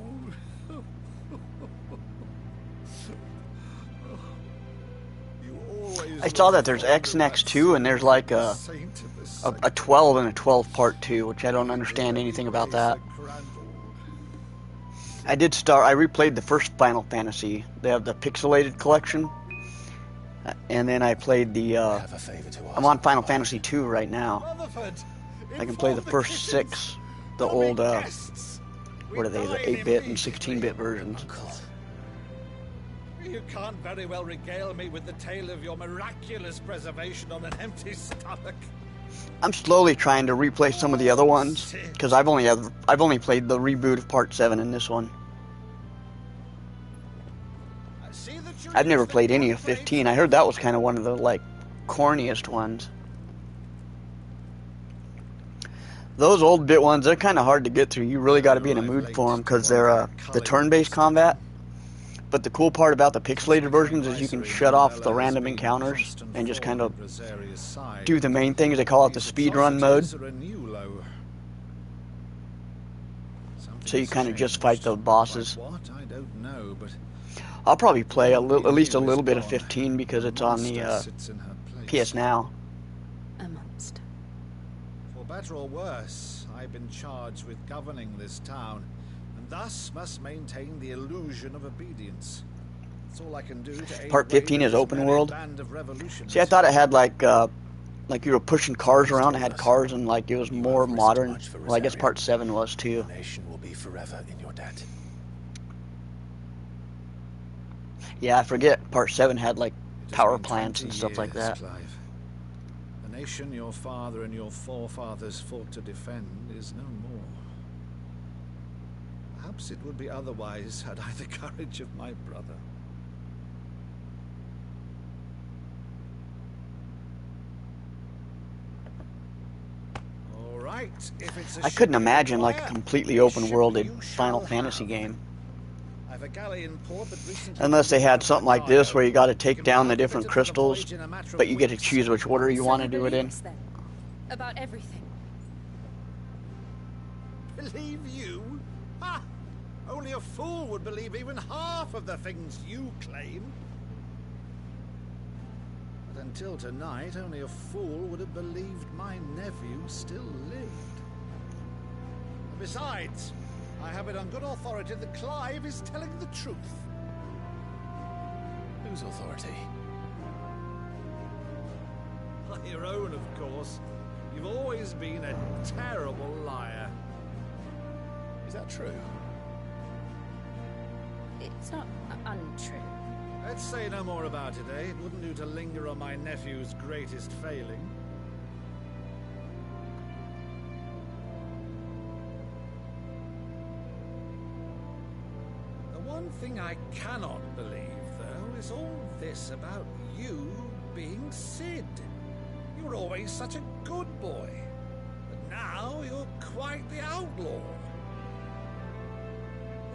I saw that there's X next 2, and there's like a 12 and a 12 part 2, which I don't understand anything about that. I replayed the first Final Fantasy. They have the pixelated collection. And then I played the, I'm on Final Fantasy 2 right now. I can play the first 6, the old, what are they, the 8-bit and 16-bit versions. You can't very well regale me with the tale of your miraculous preservation on an empty stomach. I'm slowly trying to replay some of the other ones, because I've only played the reboot of Part 7 in this one. I've never played any of 15. I heard that was kind of one of the, like, corniest ones. Those old bit ones, they're kind of hard to get through. You really got to be in a mood for them, because they're the turn-based combat. But the cool part about the pixelated versions is you can shut off the random encounters and just kind of do the main things. They call it the speedrun mode. So you kind of just fight the bosses. I'll probably play at least a little bit of 15 because it's on the PS Now. Amongst. For better or worse, I've been charged with governing this town, and thus must maintain the illusion of obedience. That's all I can do to aid Part 15 is open world. See, I thought it had like you were pushing cars around. It had cars and like it was more modern. Well, I guess Part 7 was too. The nation will be forever in your debt. Yeah, I forget Part 7 had like power plants and stuff like that. Clive. The nation your father and your forefathers fought to defend is no more. Perhaps it would be otherwise had I the courage of my brother. All right, if it's a I couldn't imagine like a completely open worlded Final Fantasy game. Unless they had something like this where you got to take down the different crystals, but you get to choose which order you want to do it in. About everything. Believe you? Ha! Only a fool would believe even half of the things you claim. But until tonight, only a fool would have believed my nephew still lived. Besides, I have it on good authority that Clive is telling the truth. Whose authority? Your own, of course. You've always been a terrible liar. Is that true? It's not untrue. Let's say no more about it, eh? It wouldn't do to linger on my nephew's greatest failing. One thing I cannot believe, though, is all this about you being Sid. You were always such a good boy, but now you're quite the outlaw.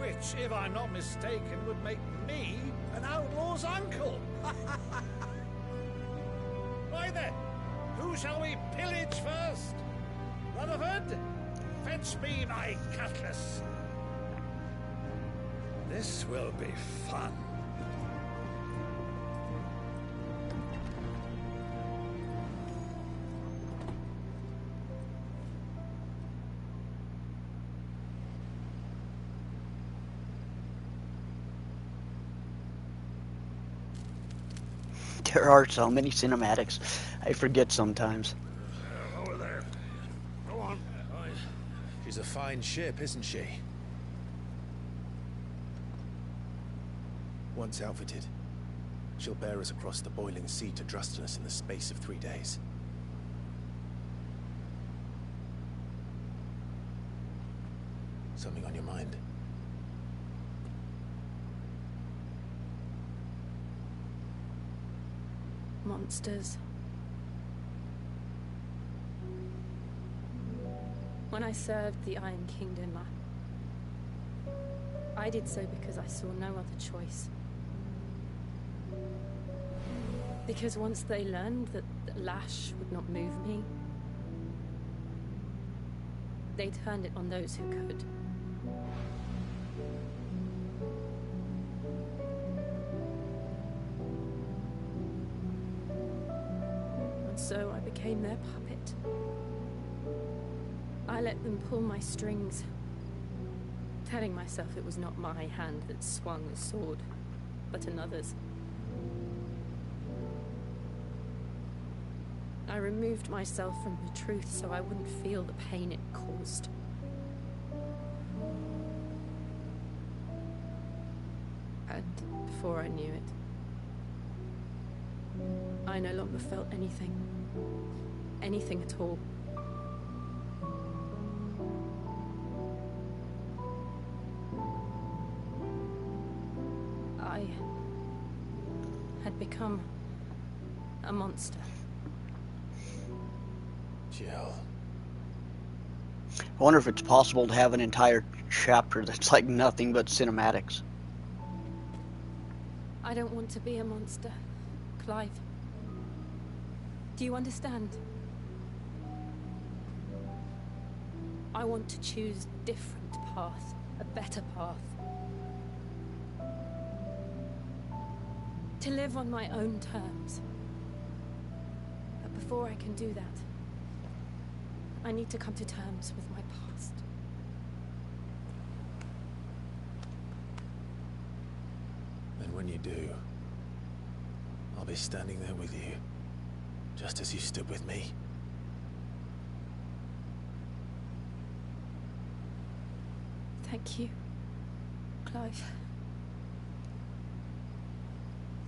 Which, if I'm not mistaken, would make me an outlaw's uncle. Right then, who shall we pillage first? Rutherford, fetch me my cutlass. This will be fun. There are so many cinematics. I forget sometimes. Over there. Go on. She's a fine ship, isn't she? Once outfitted, She'll bear us across the boiling sea to Drustinus in the space of 3 days. Something on your mind? Monsters. When I served the Iron Kingdom, I did so because I saw no other choice. Because once they learned that the lash would not move me, they turned it on those who could. And so I became their puppet. I let them pull my strings, telling myself it was not my hand that swung the sword, but another's. I removed myself from the truth so I wouldn't feel the pain it caused. And before I knew it, I no longer felt anything. Anything at all. I had become a monster. Jill. I wonder if it's possible to have an entire chapter that's like nothing but cinematics. I don't want to be a monster, Clive. Do you understand? I want to choose a different path, a better path. To live on my own terms. But before I can do that, I need to come to terms with my past. And when you do, I'll be standing there with you, just as you stood with me. Thank you, Clive.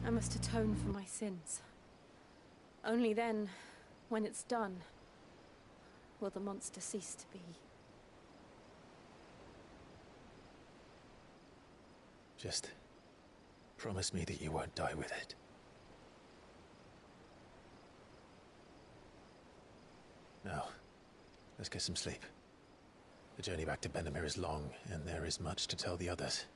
I must atone for my sins. Only then, when it's done, will the monster cease to be. Just promise me that you won't die with it. Now, let's get some sleep. The journey back to Benamir is long, and there is much to tell the others.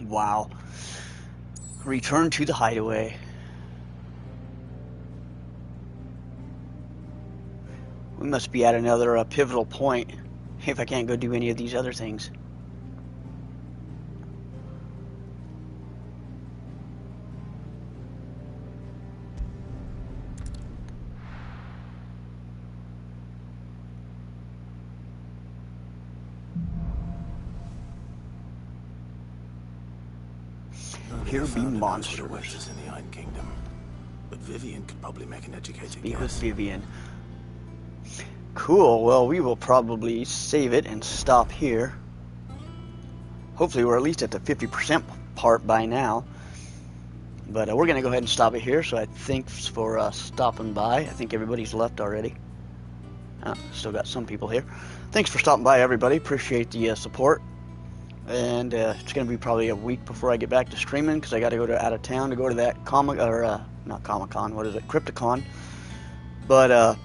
Wow. Return to the hideaway. We must be at another pivotal point if I can't go do any of these other things. Here be monsters. In the Iron Kingdom, but Vivian could probably make an educated Speak guess. with Vivian. Cool. Well, we will probably save it and stop here. Hopefully, we're at least at the 50% part by now. But we're going to go ahead and stop it here. So I thanks for stopping by. I think everybody's left already. Still got some people here. Thanks for stopping by, everybody. Appreciate the support. And it's going to be probably a week before I get back to streaming because I got to go out of town to go to that not Comic-Con, what is it, Crypticon. But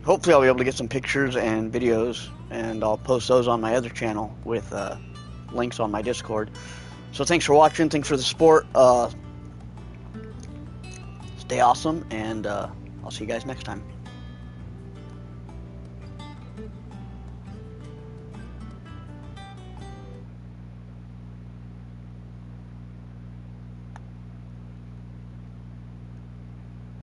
hopefully I'll be able to get some pictures and videos, and I'll post those on my other channel with links on my Discord. So thanks for watching, thanks for the support. Stay awesome, and I'll see you guys next time.